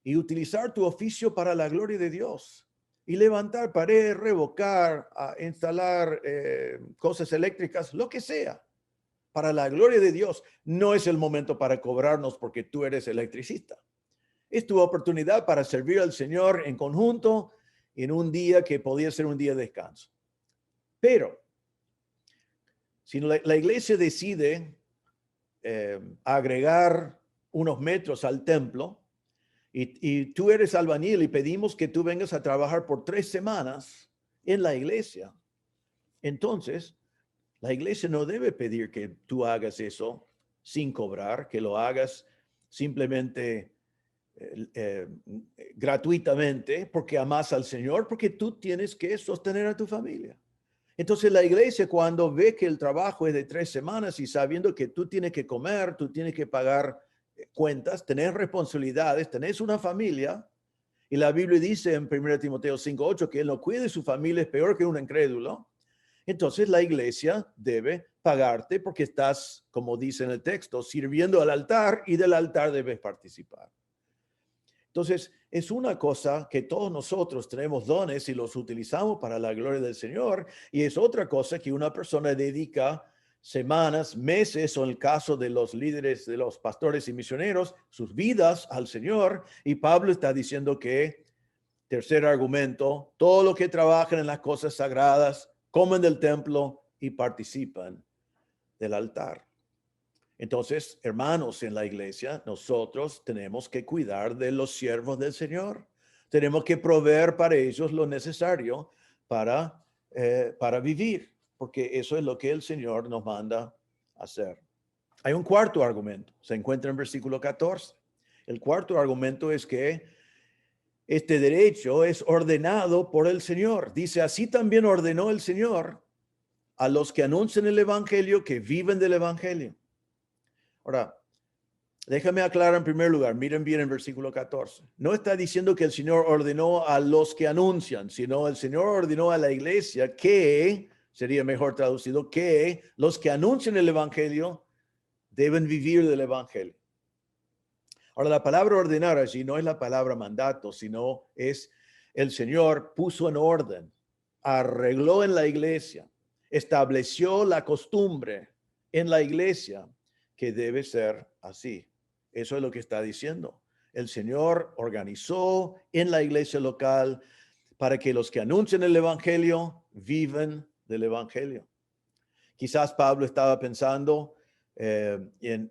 y utilizar tu oficio para la gloria de Dios. Y levantar paredes, revocar, instalar cosas eléctricas, lo que sea, para la gloria de Dios. No es el momento para cobrarnos porque tú eres electricista. Es tu oportunidad para servir al Señor en conjunto en un día que podía ser un día de descanso. Pero si la iglesia decide agregar unos metros al templo, y tú eres albañil y pedimos que tú vengas a trabajar por 3 semanas en la iglesia, entonces la iglesia no debe pedir que tú hagas eso sin cobrar, que lo hagas simplemente gratuitamente porque amas al Señor, porque tú tienes que sostener a tu familia. Entonces la iglesia, cuando ve que el trabajo es de 3 semanas y sabiendo que tú tienes que comer, tú tienes que pagar cuentas, tenés responsabilidades, tenés una familia, y la Biblia dice en 1 Timoteo 5:8 que él no cuide su familia es peor que un incrédulo. Entonces la iglesia debe pagarte porque estás, como dice en el texto, sirviendo al altar y del altar debes participar. Entonces es una cosa que todos nosotros tenemos dones y los utilizamos para la gloria del Señor, y es otra cosa que una persona dedica semanas, meses, o en el caso de los líderes, de los pastores y misioneros, sus vidas al Señor. Y Pablo está diciendo que, tercer argumento, todo lo que trabajan en las cosas sagradas, comen del templo y participan del altar. Entonces, hermanos en la iglesia, nosotros tenemos que cuidar de los siervos del Señor. Tenemos que proveer para ellos lo necesario para vivir, porque eso es lo que el Señor nos manda hacer. Hay un cuarto argumento, se encuentra en versículo 14. El cuarto argumento es que este derecho es ordenado por el Señor. Dice, así también ordenó el Señor a los que anuncian el evangelio, que viven del evangelio. Ahora, déjame aclarar en primer lugar, miren bien en versículo 14. No está diciendo que el Señor ordenó a los que anuncian, sino el Señor ordenó a la iglesia que, sería mejor traducido, que los que anuncian el evangelio deben vivir del evangelio. Ahora, la palabra ordenar allí no es la palabra mandato, sino es el Señor puso en orden, arregló en la iglesia, estableció la costumbre en la iglesia que debe ser así. Eso es lo que está diciendo. El Señor organizó en la iglesia local para que los que anuncian el evangelio viven del Evangelio. Quizás Pablo estaba pensando en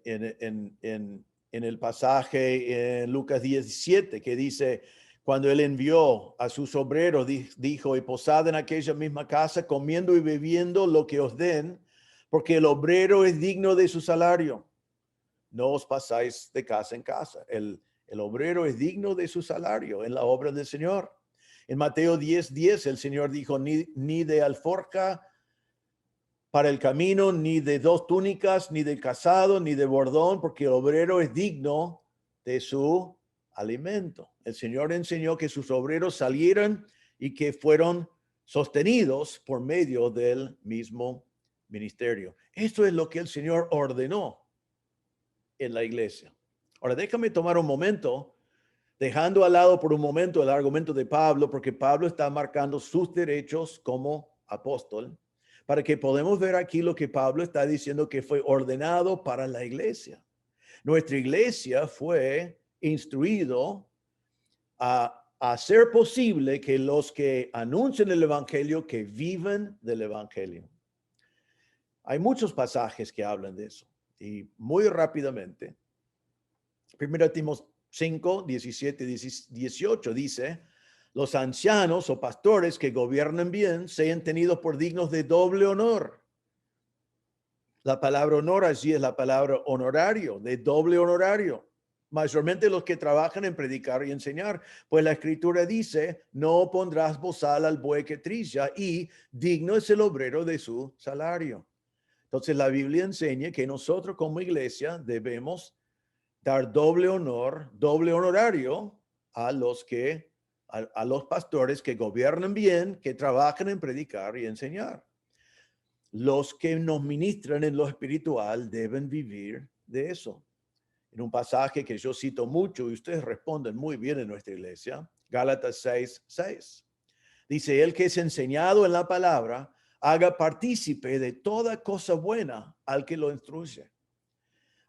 el pasaje en Lucas 17 que dice, cuando él envió a sus obreros, dijo, y posad en aquella misma casa, comiendo y bebiendo lo que os den, porque el obrero es digno de su salario. No os pasáis de casa en casa. El obrero es digno de su salario en la obra del Señor. En Mateo 10:10 el Señor dijo, ni de alforja para el camino, ni de 2 túnicas, ni de calzado, ni de bordón, porque el obrero es digno de su alimento. El Señor enseñó que sus obreros salieran y que fueron sostenidos por medio del mismo ministerio. Esto es lo que el Señor ordenó en la iglesia. Ahora, déjame tomar un momento, dejando al lado por un momento el argumento de Pablo, porque Pablo está marcando sus derechos como apóstol, para que podamos ver aquí lo que Pablo está diciendo que fue ordenado para la iglesia. Nuestra iglesia fue instruido a hacer posible que los que anuncien el evangelio, que vivan del evangelio. Hay muchos pasajes que hablan de eso y muy rápidamente. 1 Timoteo 5, 17 y 18 dice, los ancianos o pastores que gobiernen bien sean tenidos por dignos de doble honor. La palabra honor allí es la palabra honorario, de doble honorario. Mayormente los que trabajan en predicar y enseñar, pues la escritura dice, no pondrás bozal al buey que trilla y digno es el obrero de su salario. Entonces la Biblia enseña que nosotros como iglesia debemos dar doble honor, doble honorario a los pastores que gobiernan bien, que trabajan en predicar y enseñar. Los que nos ministran en lo espiritual deben vivir de eso. En un pasaje que yo cito mucho y ustedes responden muy bien en nuestra iglesia, Gálatas 6:6. Dice, el que es enseñado en la palabra, haga partícipe de toda cosa buena al que lo instruye.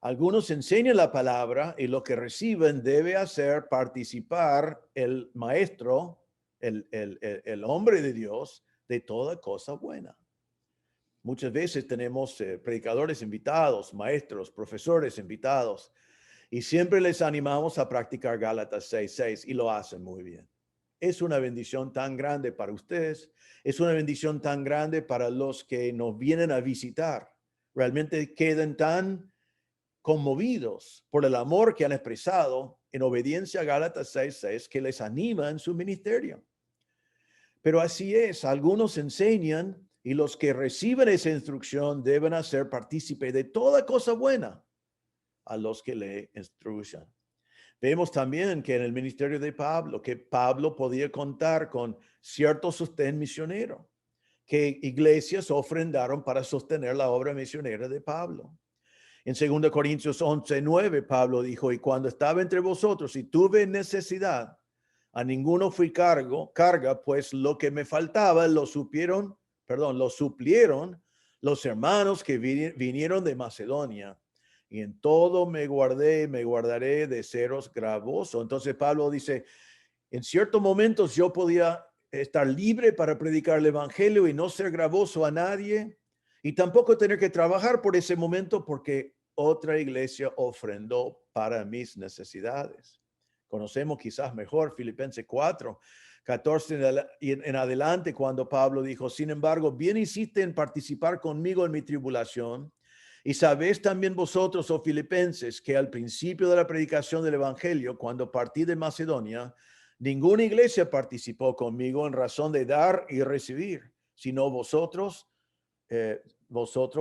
Algunos enseñan la palabra y lo que reciben debe hacer participar el maestro, el hombre de Dios, de toda cosa buena. Muchas veces tenemos predicadores invitados, maestros, profesores invitados, y siempre les animamos a practicar Gálatas 6:6 y lo hacen muy bien. Es una bendición tan grande para ustedes, es una bendición tan grande para los que nos vienen a visitar. Realmente quedan tan conmovidos por el amor que han expresado en obediencia a Gálatas 6:6 que les anima en su ministerio. Pero así es, algunos enseñan y los que reciben esa instrucción deben hacer partícipe de toda cosa buena a los que le instruyan. Vemos también que en el ministerio de Pablo, que Pablo podía contar con cierto sostén misionero, que iglesias ofrendaron para sostener la obra misionera de Pablo. En 2 Corintios 11:9, Pablo dijo, y cuando estaba entre vosotros y tuve necesidad, a ninguno fui carga, pues lo que me faltaba lo suplieron los hermanos que vinieron de Macedonia. Y en todo me guardaré de seros gravoso. Entonces Pablo dice, en ciertos momentos yo podía estar libre para predicar el evangelio y no ser gravoso a nadie, y tampoco tener que trabajar por ese momento porque otra iglesia ofrendó para mis necesidades. Conocemos quizás mejor Filipenses 4:14 en adelante, cuando Pablo dijo, sin embargo, bien hiciste en participar conmigo en mi tribulación, y sabéis también vosotros, oh filipenses, que al principio de la predicación del evangelio, cuando partí de Macedonia, ninguna iglesia participó conmigo en razón de dar y recibir, sino vosotros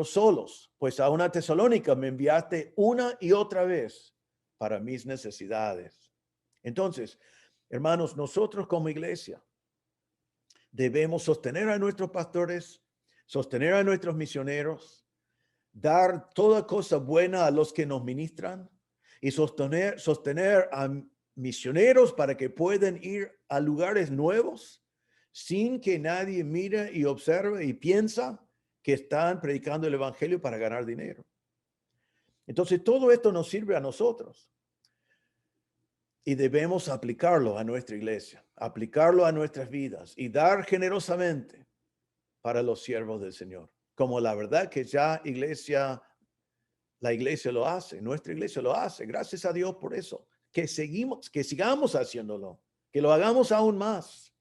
solos, pues a una Tesalónica me enviaste una y otra vez para mis necesidades. Entonces, hermanos, nosotros como iglesia debemos sostener a nuestros pastores, sostener a nuestros misioneros, dar toda cosa buena a los que nos ministran y sostener a misioneros para que puedan ir a lugares nuevos sin que nadie mire y observe y piensa que están predicando el evangelio para ganar dinero. Entonces, todo esto nos sirve a nosotros y debemos aplicarlo a nuestra iglesia, aplicarlo a nuestras vidas y dar generosamente para los siervos del Señor. Como la verdad que ya la iglesia lo hace, nuestra iglesia lo hace. Gracias a Dios por eso. Que sigamos haciéndolo, que lo hagamos aún más,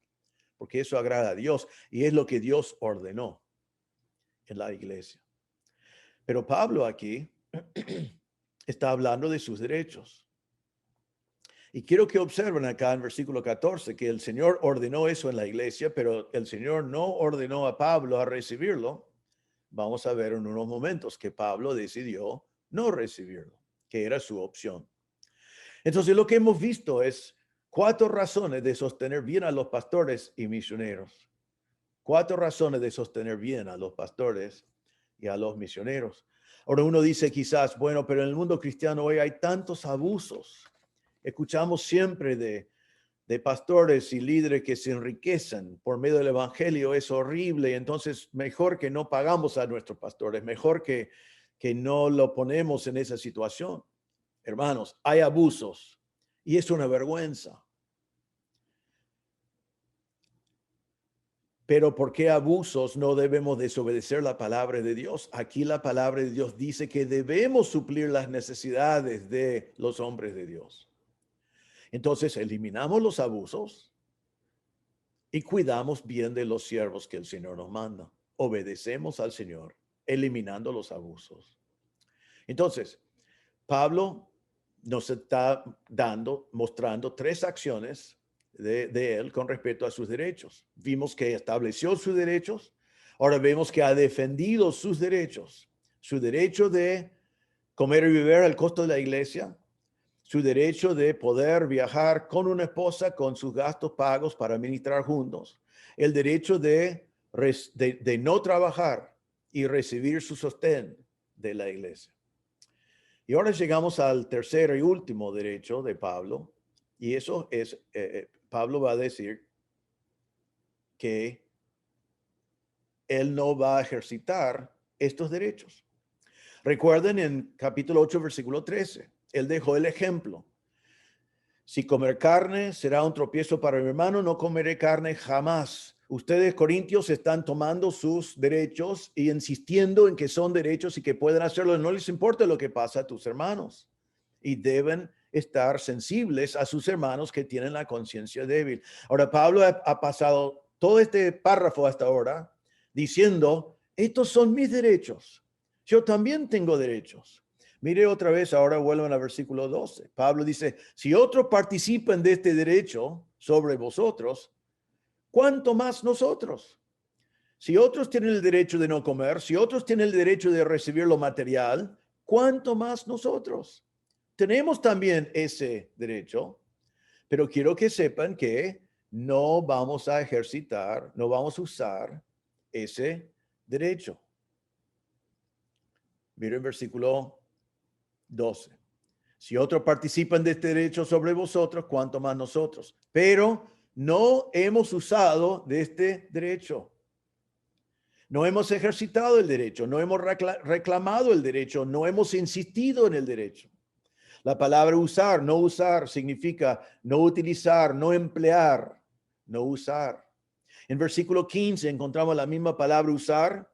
porque eso agrada a Dios y es lo que Dios ordenó en la iglesia. Pero Pablo aquí está hablando de sus derechos. Y quiero que observen acá en versículo 14 que el Señor ordenó eso en la iglesia, pero el Señor no ordenó a Pablo a recibirlo. Vamos a ver en unos momentos que Pablo decidió no recibirlo, que era su opción. Entonces lo que hemos visto es 4 razones de sostener bien a los pastores y misioneros. 4 razones de sostener bien a los pastores y a los misioneros. Ahora uno dice quizás, bueno, pero en el mundo cristiano hoy hay tantos abusos. Escuchamos siempre de pastores y líderes que se enriquecen por medio del evangelio. Es horrible. Entonces, mejor que no pagamos a nuestros pastores, mejor que no lo ponemos en esa situación. Hermanos, hay abusos y es una vergüenza. Pero ¿por qué abusos no debemos desobedecer la palabra de Dios? Aquí la palabra de Dios dice que debemos suplir las necesidades de los hombres de Dios. Entonces eliminamos los abusos y cuidamos bien de los siervos que el Señor nos manda. Obedecemos al Señor, eliminando los abusos. Entonces, Pablo nos está mostrando 3 acciones de él con respecto a sus derechos. Vimos que estableció sus derechos. Ahora vemos que ha defendido sus derechos. Su derecho de comer y beber al costo de la iglesia. Su derecho de poder viajar con una esposa con sus gastos pagos para ministrar juntos. El derecho de no trabajar y recibir su sostén de la iglesia. Y ahora llegamos al tercer y último derecho de Pablo. Y eso es, Pablo va a decir que él no va a ejercitar estos derechos. Recuerden en capítulo 8, versículo 13. Él dejó el ejemplo. Si comer carne será un tropiezo para mi hermano, no comeré carne jamás. Ustedes, corintios, están tomando sus derechos y insistiendo en que son derechos y que pueden hacerlo. No les importa lo que pasa a tus hermanos. Y deben estar sensibles a sus hermanos que tienen la conciencia débil. Ahora, Pablo ha pasado todo este párrafo hasta ahora diciendo, estos son mis derechos. Yo también tengo derechos. Mire otra vez, ahora vuelvan al versículo 12. Pablo dice, si otros participan de este derecho sobre vosotros, ¿cuánto más nosotros? Si otros tienen el derecho de no comer, si otros tienen el derecho de recibir lo material, ¿cuánto más nosotros? Tenemos también ese derecho, pero quiero que sepan que no vamos a ejercitar, no vamos a usar ese derecho. Miren versículo 12. Si otros participan de este derecho sobre vosotros, ¿cuánto más nosotros? Pero no hemos usado de este derecho. No hemos ejercitado el derecho, no hemos reclamado el derecho, no hemos insistido en el derecho. La palabra usar, no usar, significa no utilizar, no emplear, no usar. En versículo 15 encontramos la misma palabra usar.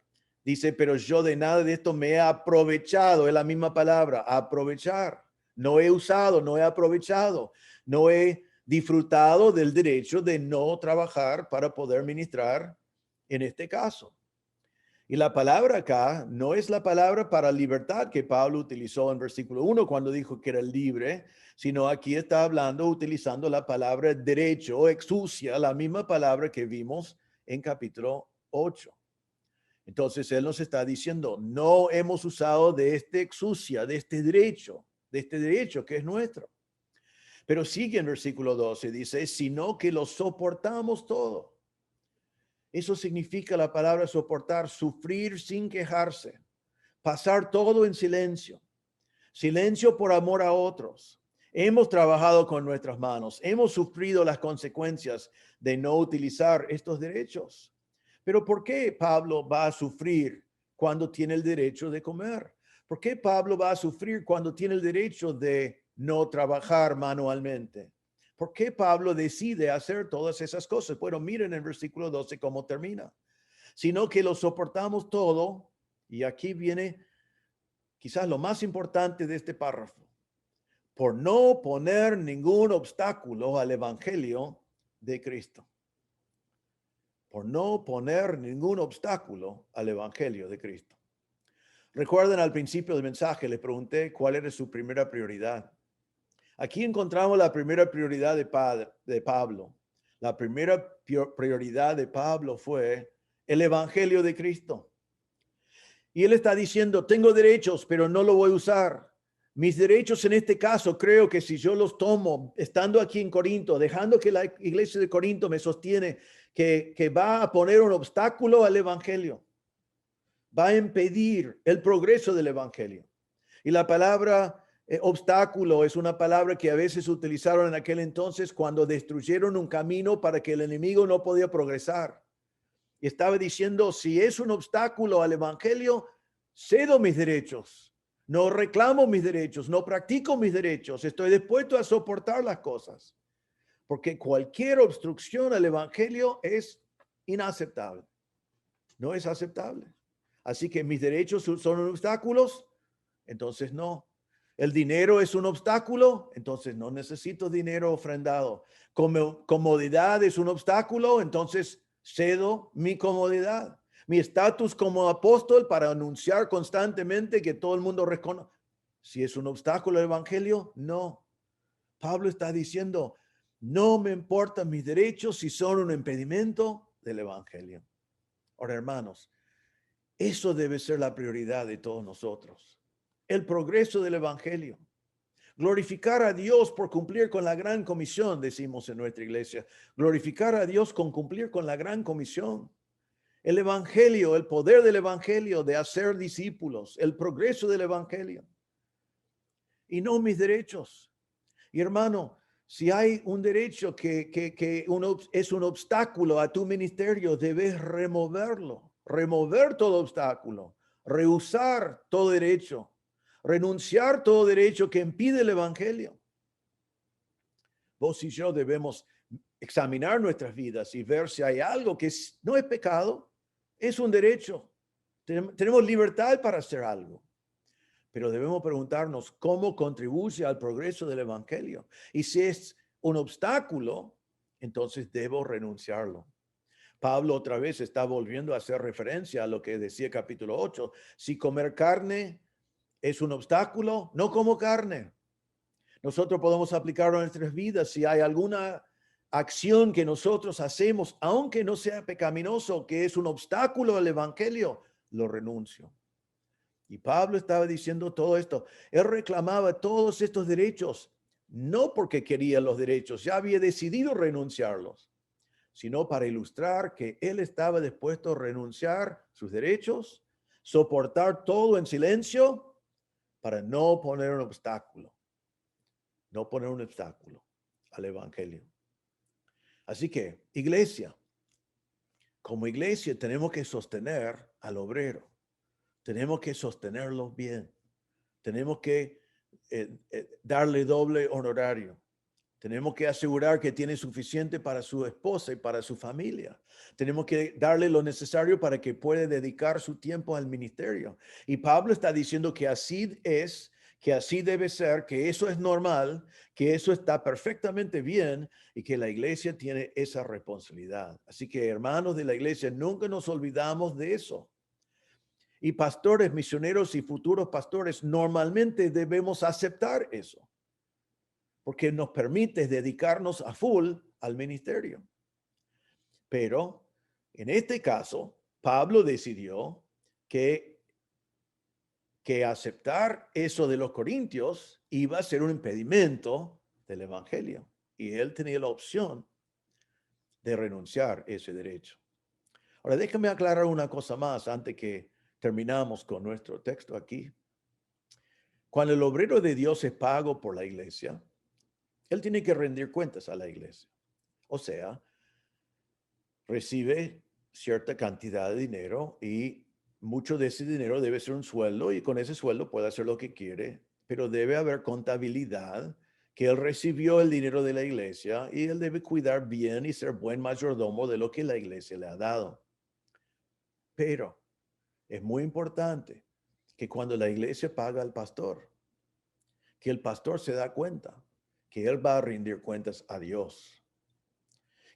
Dice, pero yo de nada de esto me he aprovechado. Es la misma palabra, aprovechar. No he usado, no he aprovechado, no he disfrutado del derecho de no trabajar para poder ministrar en este caso. Y la palabra acá no es la palabra para libertad que Pablo utilizó en versículo 1 cuando dijo que era libre, sino aquí está hablando utilizando la palabra derecho o exousia, la misma palabra que vimos en capítulo 8. Entonces él nos está diciendo, no hemos usado de este exousia, de este derecho que es nuestro. Pero sigue en versículo 12, dice, sino que lo soportamos todo. Eso significa la palabra soportar, sufrir sin quejarse, pasar todo en silencio, silencio por amor a otros. Hemos trabajado con nuestras manos, hemos sufrido las consecuencias de no utilizar estos derechos. Pero ¿por qué Pablo va a sufrir cuando tiene el derecho de comer? ¿Por qué Pablo va a sufrir cuando tiene el derecho de no trabajar manualmente? ¿Por qué Pablo decide hacer todas esas cosas? Bueno, miren en el versículo 12 cómo termina. sino que lo soportamos todo. Y aquí viene quizás lo más importante de este párrafo. Por no poner ningún obstáculo al evangelio de Cristo. Por no poner ningún obstáculo al evangelio de Cristo. Recuerden, al principio del mensaje les pregunté cuál era su primera prioridad. Aquí encontramos la primera prioridad de Pablo. La primera prioridad de Pablo fue el evangelio de Cristo. Y él está diciendo, tengo derechos, pero no lo voy a usar. Mis derechos en este caso, creo que si yo los tomo, estando aquí en Corinto, dejando que la iglesia de Corinto me sostiene, que va a poner un obstáculo al evangelio. Va a impedir el progreso del evangelio. Y la palabra obstáculo es una palabra que a veces utilizaron en aquel entonces cuando destruyeron un camino para que el enemigo no podía progresar. Y estaba diciendo, si es un obstáculo al evangelio, cedo mis derechos, no reclamo mis derechos, no practico mis derechos, estoy dispuesto a soportar las cosas, porque cualquier obstrucción al evangelio es inaceptable, no es aceptable. Así que mis derechos son obstáculos, entonces no. El dinero es un obstáculo, entonces no necesito dinero ofrendado. Comodidad es un obstáculo, entonces cedo mi comodidad. Mi estatus como apóstol para anunciar constantemente que todo el mundo reconoce. Si es un obstáculo al evangelio, no. Pablo está diciendo, no me importan mis derechos si son un impedimento del evangelio. Ahora, hermanos, eso debe ser la prioridad de todos nosotros. El progreso del evangelio. Glorificar a Dios por cumplir con la gran comisión, decimos en nuestra iglesia. Glorificar a Dios con cumplir con la gran comisión. El evangelio, el poder del evangelio de hacer discípulos, el progreso del evangelio. Y no mis derechos. Y hermano, si hay un derecho que es un obstáculo a tu ministerio, debes removerlo. Remover todo obstáculo. Rehusar todo derecho. Renunciar todo derecho que impide el evangelio. Vos y yo debemos examinar nuestras vidas y ver si hay algo que no es pecado, es un derecho. Tenemos libertad para hacer algo. Pero debemos preguntarnos cómo contribuye al progreso del evangelio. Y si es un obstáculo, entonces debo renunciarlo. Pablo otra vez está volviendo a hacer referencia a lo que decía capítulo 8. Si comer carne es un obstáculo, no como carne. Nosotros podemos aplicarlo en nuestras vidas. Si hay alguna acción que nosotros hacemos, aunque no sea pecaminoso, que es un obstáculo al evangelio, lo renuncio. Y Pablo estaba diciendo todo esto. Él reclamaba todos estos derechos, no porque quería los derechos, ya había decidido renunciarlos, sino para ilustrar que él estaba dispuesto a renunciar sus derechos, soportar todo en silencio para no poner un obstáculo al evangelio. Así que, iglesia, como iglesia tenemos que sostener al obrero. Tenemos que sostenerlos bien. Tenemos que darle doble honorario. Tenemos que asegurar que tiene suficiente para su esposa y para su familia. Tenemos que darle lo necesario para que pueda dedicar su tiempo al ministerio. Y Pablo está diciendo que así es, que así debe ser, que eso es normal, que eso está perfectamente bien y que la iglesia tiene esa responsabilidad. Así que, hermanos de la iglesia, nunca nos olvidamos de eso. Y pastores, misioneros y futuros pastores, normalmente debemos aceptar eso, porque nos permite dedicarnos a full al ministerio. Pero en este caso, Pablo decidió que aceptar eso de los corintios iba a ser un impedimento del evangelio. Y él tenía la opción de renunciar a ese derecho. Ahora, déjame aclarar una cosa más antes que terminamos con nuestro texto aquí. Cuando el obrero de Dios es pago por la iglesia, él tiene que rendir cuentas a la iglesia. O sea, recibe cierta cantidad de dinero y mucho de ese dinero debe ser un sueldo y con ese sueldo puede hacer lo que quiere, pero debe haber contabilidad que él recibió el dinero de la iglesia y él debe cuidar bien y ser buen mayordomo de lo que la iglesia le ha dado. Pero es muy importante que cuando la iglesia paga al pastor, que el pastor se da cuenta que él va a rendir cuentas a Dios,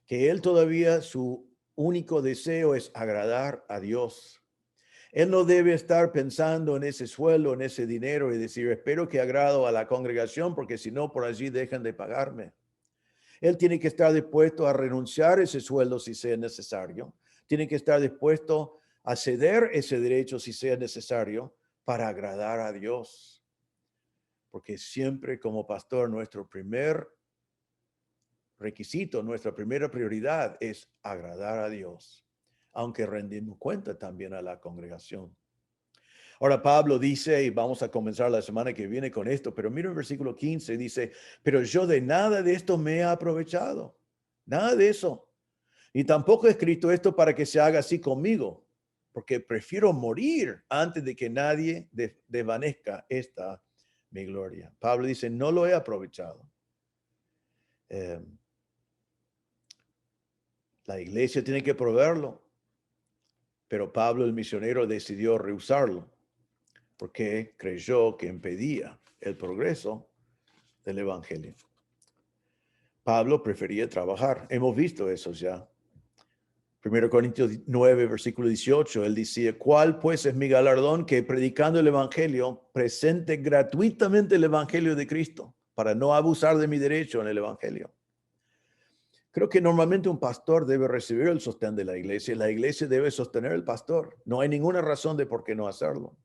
que él todavía su único deseo es agradar a Dios. Él no debe estar pensando en ese sueldo, en ese dinero y decir, espero que agrado a la congregación porque si no, por allí dejan de pagarme. Él tiene que estar dispuesto a renunciar a ese sueldo si sea necesario. Tiene que estar dispuesto a ceder ese derecho si sea necesario para agradar a Dios. Porque siempre como pastor, nuestro primer requisito, nuestra primera prioridad es agradar a Dios, aunque rendimos cuenta también a la congregación. Ahora Pablo dice, y vamos a comenzar la semana que viene con esto, pero mira el versículo 15, dice, pero yo de nada de esto me he aprovechado, nada de eso. Y tampoco he escrito esto para que se haga así conmigo, porque prefiero morir antes de que nadie desvanezca esta mi gloria. Pablo dice, no lo he aprovechado. La iglesia tiene que proveerlo, pero Pablo el misionero decidió rehusarlo porque creyó que impedía el progreso del evangelio. Pablo prefería trabajar. Hemos visto eso ya. 1 Corintios 9, versículo 18, él decía, ¿cuál pues es mi galardón? Que predicando el evangelio, presente gratuitamente el evangelio de Cristo, para no abusar de mi derecho en el evangelio. Creo que normalmente un pastor debe recibir el sostén de la iglesia debe sostener al pastor. No hay ninguna razón de por qué no hacerlo.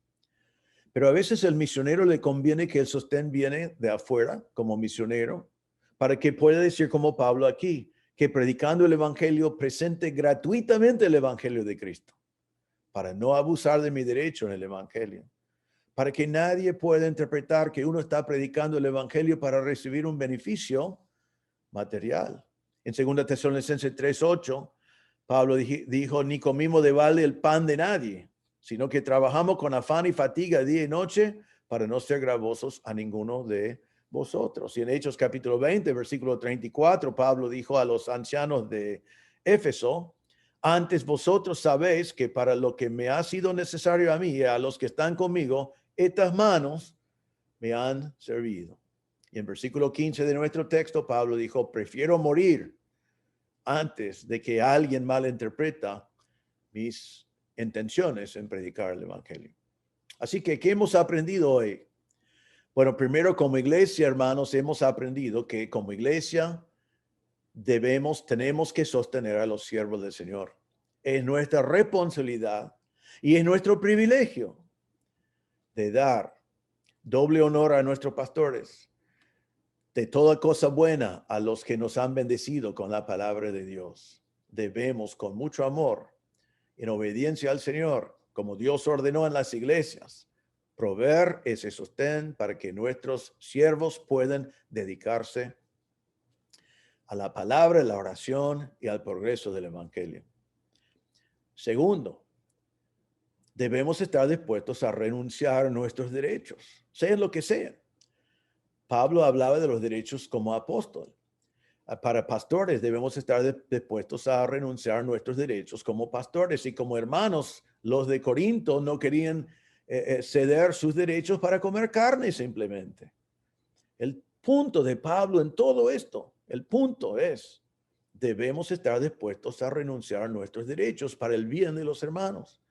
Pero a veces al misionero le conviene que el sostén viene de afuera como misionero, para que pueda decir como Pablo aquí, que predicando el evangelio presente gratuitamente el evangelio de Cristo, para no abusar de mi derecho en el evangelio, para que nadie pueda interpretar que uno está predicando el evangelio para recibir un beneficio material. En 2 Tesalonicenses 3:8, Pablo dijo, ni comimos de balde el pan de nadie, sino que trabajamos con afán y fatiga día y noche para no ser gravosos a ninguno de vosotros. Y en Hechos capítulo 20, versículo 34, Pablo dijo a los ancianos de Éfeso, antes vosotros sabéis que para lo que me ha sido necesario a mí y a los que están conmigo, estas manos me han servido. Y en versículo 15 de nuestro texto, Pablo dijo, prefiero morir antes de que alguien malinterpreta mis intenciones en predicar el evangelio. Así que, ¿qué hemos aprendido hoy? Bueno, primero como iglesia, hermanos, hemos aprendido que como iglesia tenemos que sostener a los siervos del Señor. Es nuestra responsabilidad y es nuestro privilegio de dar doble honor a nuestros pastores, de toda cosa buena a los que nos han bendecido con la palabra de Dios. Debemos con mucho amor, en obediencia al Señor, como Dios ordenó en las iglesias, proveer ese sostén para que nuestros siervos puedan dedicarse a la palabra, la oración y al progreso del evangelio. Segundo, debemos estar dispuestos a renunciar a nuestros derechos, sea lo que sea. Pablo hablaba de los derechos como apóstol. Para pastores debemos estar dispuestos a renunciar a nuestros derechos como pastores y como hermanos. Los de Corinto no querían ceder sus derechos para comer carne simplemente. El punto de Pablo en todo esto, el punto es, debemos estar dispuestos a renunciar a nuestros derechos para el bien de los hermanos.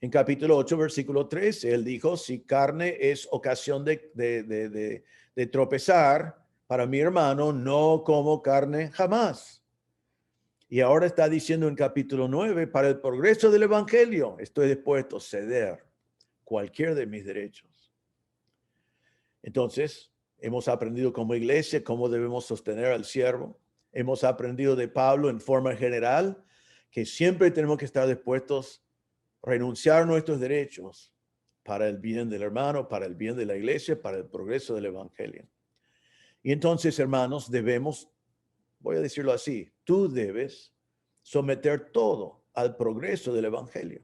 En capítulo 8, versículo 13, él dijo, si carne es ocasión de tropezar, para mi hermano no como carne jamás. Y ahora está diciendo en capítulo 9, para el progreso del evangelio, estoy dispuesto a ceder cualquier de mis derechos. Entonces, hemos aprendido como iglesia cómo debemos sostener al siervo. Hemos aprendido de Pablo en forma general que siempre tenemos que estar dispuestos a renunciar a nuestros derechos para el bien del hermano, para el bien de la iglesia, para el progreso del evangelio. Y entonces, hermanos, debemos, voy a decirlo así, tú debes someter todo al progreso del evangelio.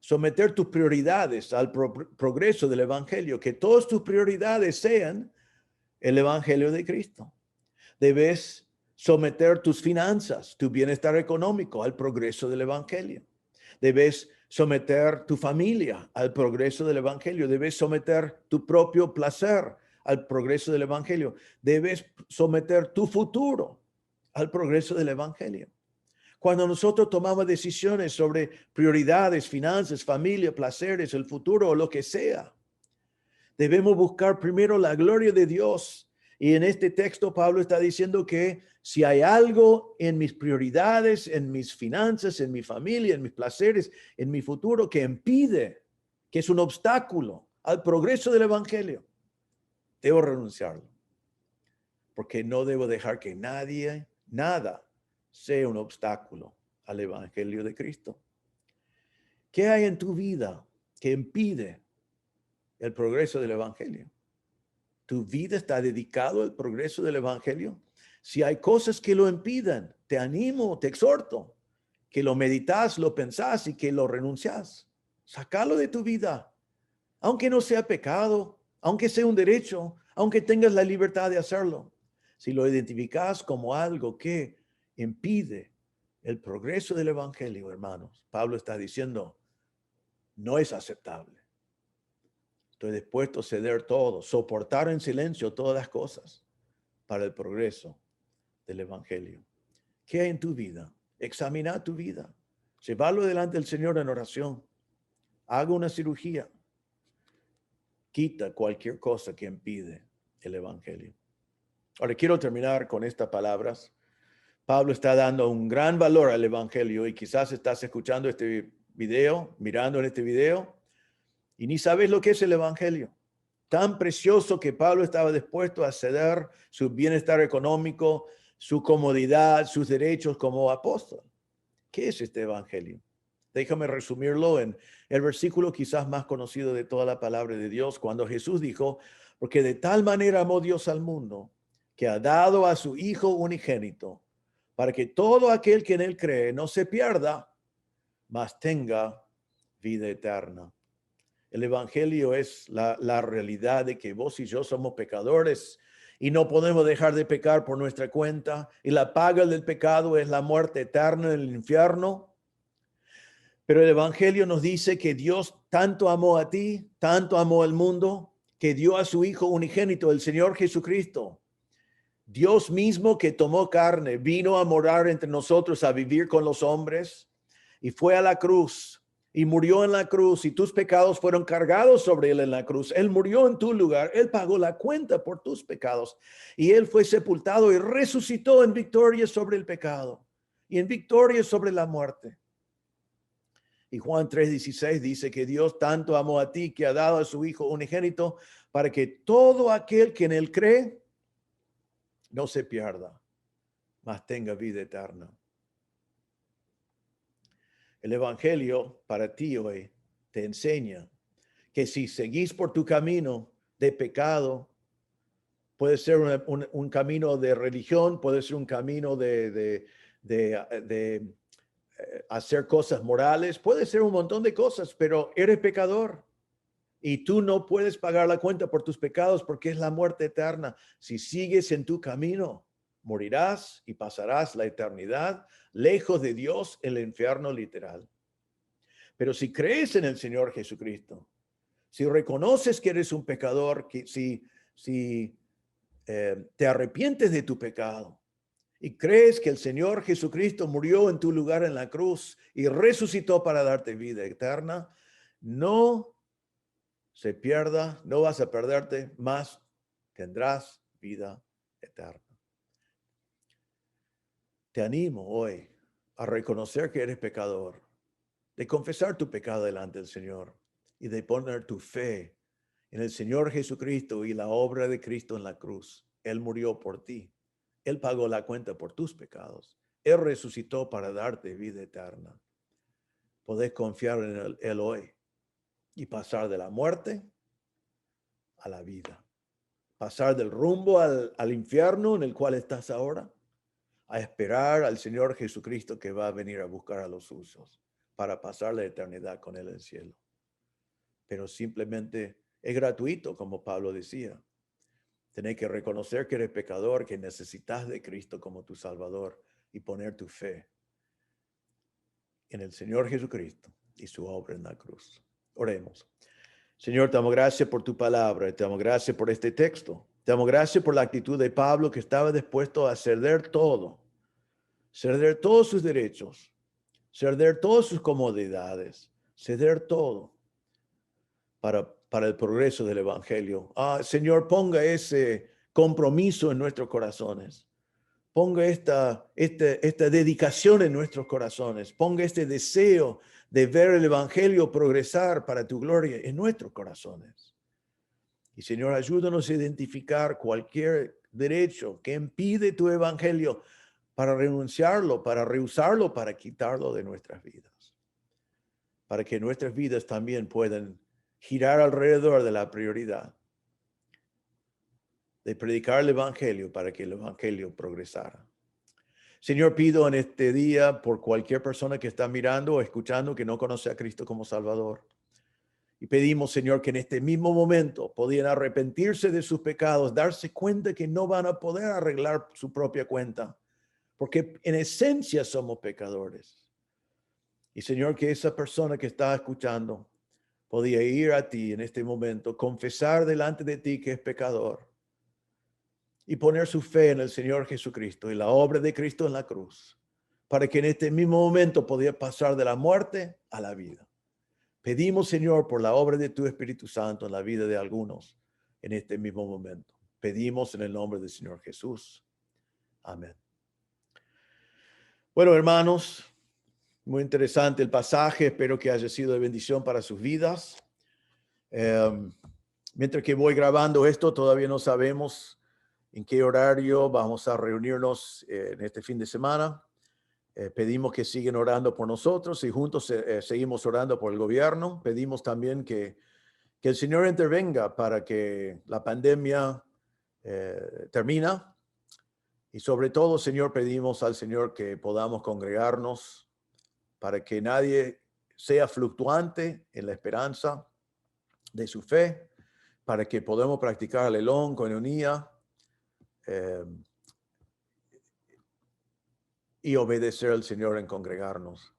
Someter tus prioridades al progreso del evangelio, que todas tus prioridades sean el evangelio de Cristo. Debes someter tus finanzas, tu bienestar económico al progreso del evangelio. Debes someter tu familia al progreso del evangelio. Debes someter tu propio placer al progreso del evangelio. Debes someter tu futuro al progreso del evangelio. Cuando nosotros tomamos decisiones sobre prioridades, finanzas, familia, placeres, el futuro o lo que sea, debemos buscar primero la gloria de Dios. Y en este texto Pablo está diciendo que si hay algo en mis prioridades, en mis finanzas, en mi familia, en mis placeres, en mi futuro que impide, que es un obstáculo al progreso del evangelio, debo renunciarlo. Porque no debo dejar que nadie, nada, sea un obstáculo al evangelio de Cristo. ¿Qué hay en tu vida que impide el progreso del evangelio? ¿Tu vida está dedicada al progreso del evangelio? Si hay cosas que lo impiden, te animo, te exhorto, que lo meditas, lo pensás y que lo renuncias. Sácalo de tu vida, aunque no sea pecado, aunque sea un derecho, aunque tengas la libertad de hacerlo. Si lo identificas como algo que impide el progreso del evangelio, hermanos, Pablo está diciendo, no es aceptable. Estoy dispuesto a ceder todo, soportar en silencio todas las cosas para el progreso del evangelio. ¿Qué hay en tu vida? Examina tu vida. Llévalo delante del Señor en oración. Haga una cirugía. Quita cualquier cosa que impide el evangelio. Ahora quiero terminar con estas palabras. Pablo está dando un gran valor al evangelio y quizás estás escuchando este video, mirando en este video y ni sabes lo que es el evangelio. Tan precioso que Pablo estaba dispuesto a ceder su bienestar económico, su comodidad, sus derechos como apóstol. ¿Qué es este evangelio? Déjame resumirlo en el versículo quizás más conocido de toda la palabra de Dios, cuando Jesús dijo, porque de tal manera amó Dios al mundo, que ha dado a su Hijo unigénito, para que todo aquel que en él cree no se pierda, mas tenga vida eterna. El evangelio es la realidad de que vos y yo somos pecadores y no podemos dejar de pecar por nuestra cuenta, y la paga del pecado es la muerte eterna en el infierno. Pero el evangelio nos dice que Dios tanto amó a ti, tanto amó al mundo, que dio a su Hijo unigénito, el Señor Jesucristo. Dios mismo que tomó carne, vino a morar entre nosotros, a vivir con los hombres, y fue a la cruz y murió en la cruz, y tus pecados fueron cargados sobre él en la cruz. Él murió en tu lugar, él pagó la cuenta por tus pecados, y él fue sepultado y resucitó en victoria sobre el pecado y en victoria sobre la muerte. Y Juan 3:16 dice que Dios tanto amó a ti que ha dado a su Hijo unigénito para que todo aquel que en él cree no se pierda, mas tenga vida eterna. El evangelio para ti hoy te enseña que si seguís por tu camino de pecado, puede ser un camino de religión, puede ser un camino de hacer cosas morales, puede ser un montón de cosas, pero eres pecador y tú no puedes pagar la cuenta por tus pecados porque es la muerte eterna. Si sigues en tu camino, morirás y pasarás la eternidad lejos de Dios, el infierno literal. Pero si crees en el Señor Jesucristo, si reconoces que eres un pecador, que si te arrepientes de tu pecado y crees que el Señor Jesucristo murió en tu lugar en la cruz y resucitó para darte vida eterna, no se pierda, no vas a perderte, más tendrás vida eterna. Te animo hoy a reconocer que eres pecador, de confesar tu pecado delante del Señor y de poner tu fe en el Señor Jesucristo y la obra de Cristo en la cruz. Él murió por ti. Él pagó la cuenta por tus pecados. Él resucitó para darte vida eterna. Podés confiar en Él hoy y pasar de la muerte a la vida. Pasar del rumbo al infierno en el cual estás ahora, a esperar al Señor Jesucristo que va a venir a buscar a los suyos para pasar la eternidad con Él en el cielo. Pero simplemente es gratuito, como Pablo decía. Tenés que reconocer que eres pecador, que necesitas de Cristo como tu Salvador y poner tu fe en el Señor Jesucristo y su obra en la cruz. Oremos. Señor, te damos gracias por tu palabra, te damos gracias por este texto. Te damos gracias por la actitud de Pablo, que estaba dispuesto a ceder todo, ceder todos sus derechos, ceder todas sus comodidades, ceder todo para el progreso del evangelio. Señor, ponga ese compromiso en nuestros corazones. Ponga esta dedicación en nuestros corazones. Ponga este deseo de ver el evangelio progresar para tu gloria en nuestros corazones. Y Señor, ayúdanos a identificar cualquier derecho que impide tu evangelio, para renunciarlo, para rehusarlo, para quitarlo de nuestras vidas. Para que nuestras vidas también puedan girar alrededor de la prioridad de predicar el evangelio, para que el evangelio progresara. Señor, pido en este día por cualquier persona que está mirando o escuchando que no conoce a Cristo como Salvador. Y pedimos, Señor, que en este mismo momento podían arrepentirse de sus pecados, darse cuenta que no van a poder arreglar su propia cuenta, porque en esencia somos pecadores. Y Señor, que esa persona que está escuchando podía ir a ti en este momento, confesar delante de ti que es pecador y poner su fe en el Señor Jesucristo y la obra de Cristo en la cruz, para que en este mismo momento podía pasar de la muerte a la vida. Pedimos, Señor, por la obra de tu Espíritu Santo en la vida de algunos en este mismo momento. Pedimos en el nombre del Señor Jesús. Amén. Bueno, hermanos, muy interesante el pasaje. Espero que haya sido de bendición para sus vidas. Mientras que voy grabando esto, todavía no sabemos en qué horario vamos a reunirnos en este fin de semana. Pedimos que sigan orando por nosotros y juntos seguimos orando por el gobierno. Pedimos también que el Señor intervenga para que la pandemia termine. Y sobre todo, Señor, pedimos al Señor que podamos congregarnos para que nadie sea fluctuante en la esperanza de su fe, para que podamos practicar alelón, coinonía, y obedecer al Señor en congregarnos.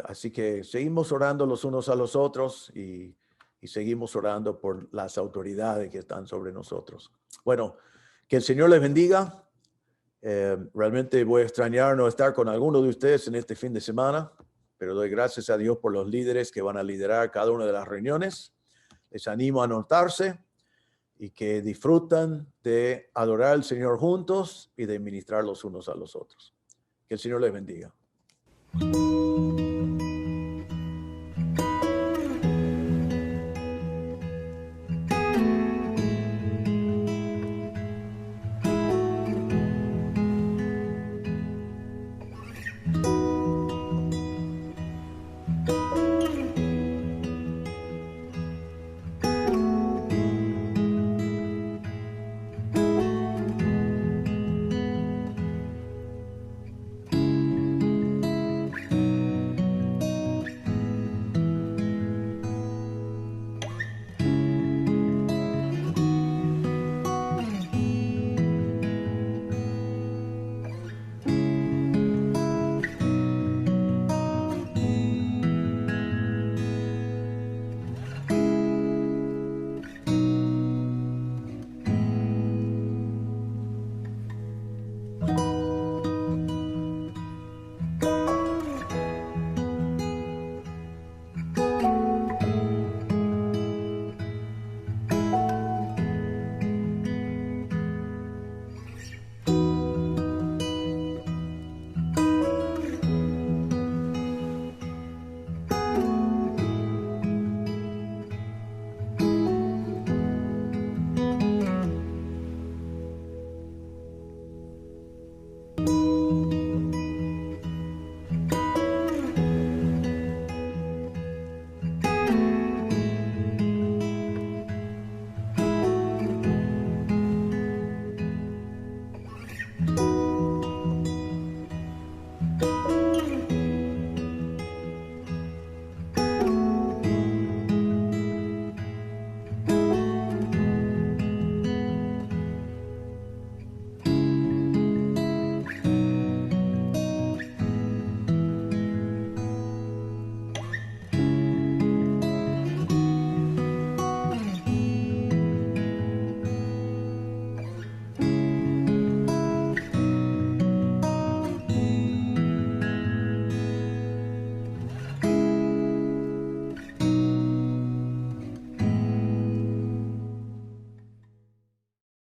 Así que seguimos orando los unos a los otros y seguimos orando por las autoridades que están sobre nosotros. Bueno, que el Señor les bendiga. Realmente voy a extrañar no estar con alguno de ustedes en este fin de semana, pero doy gracias a Dios por los líderes que van a liderar cada una de las reuniones. Les animo a anotarse y que disfrutan de adorar al Señor juntos y de ministrar los unos a los otros. Que el Señor les bendiga.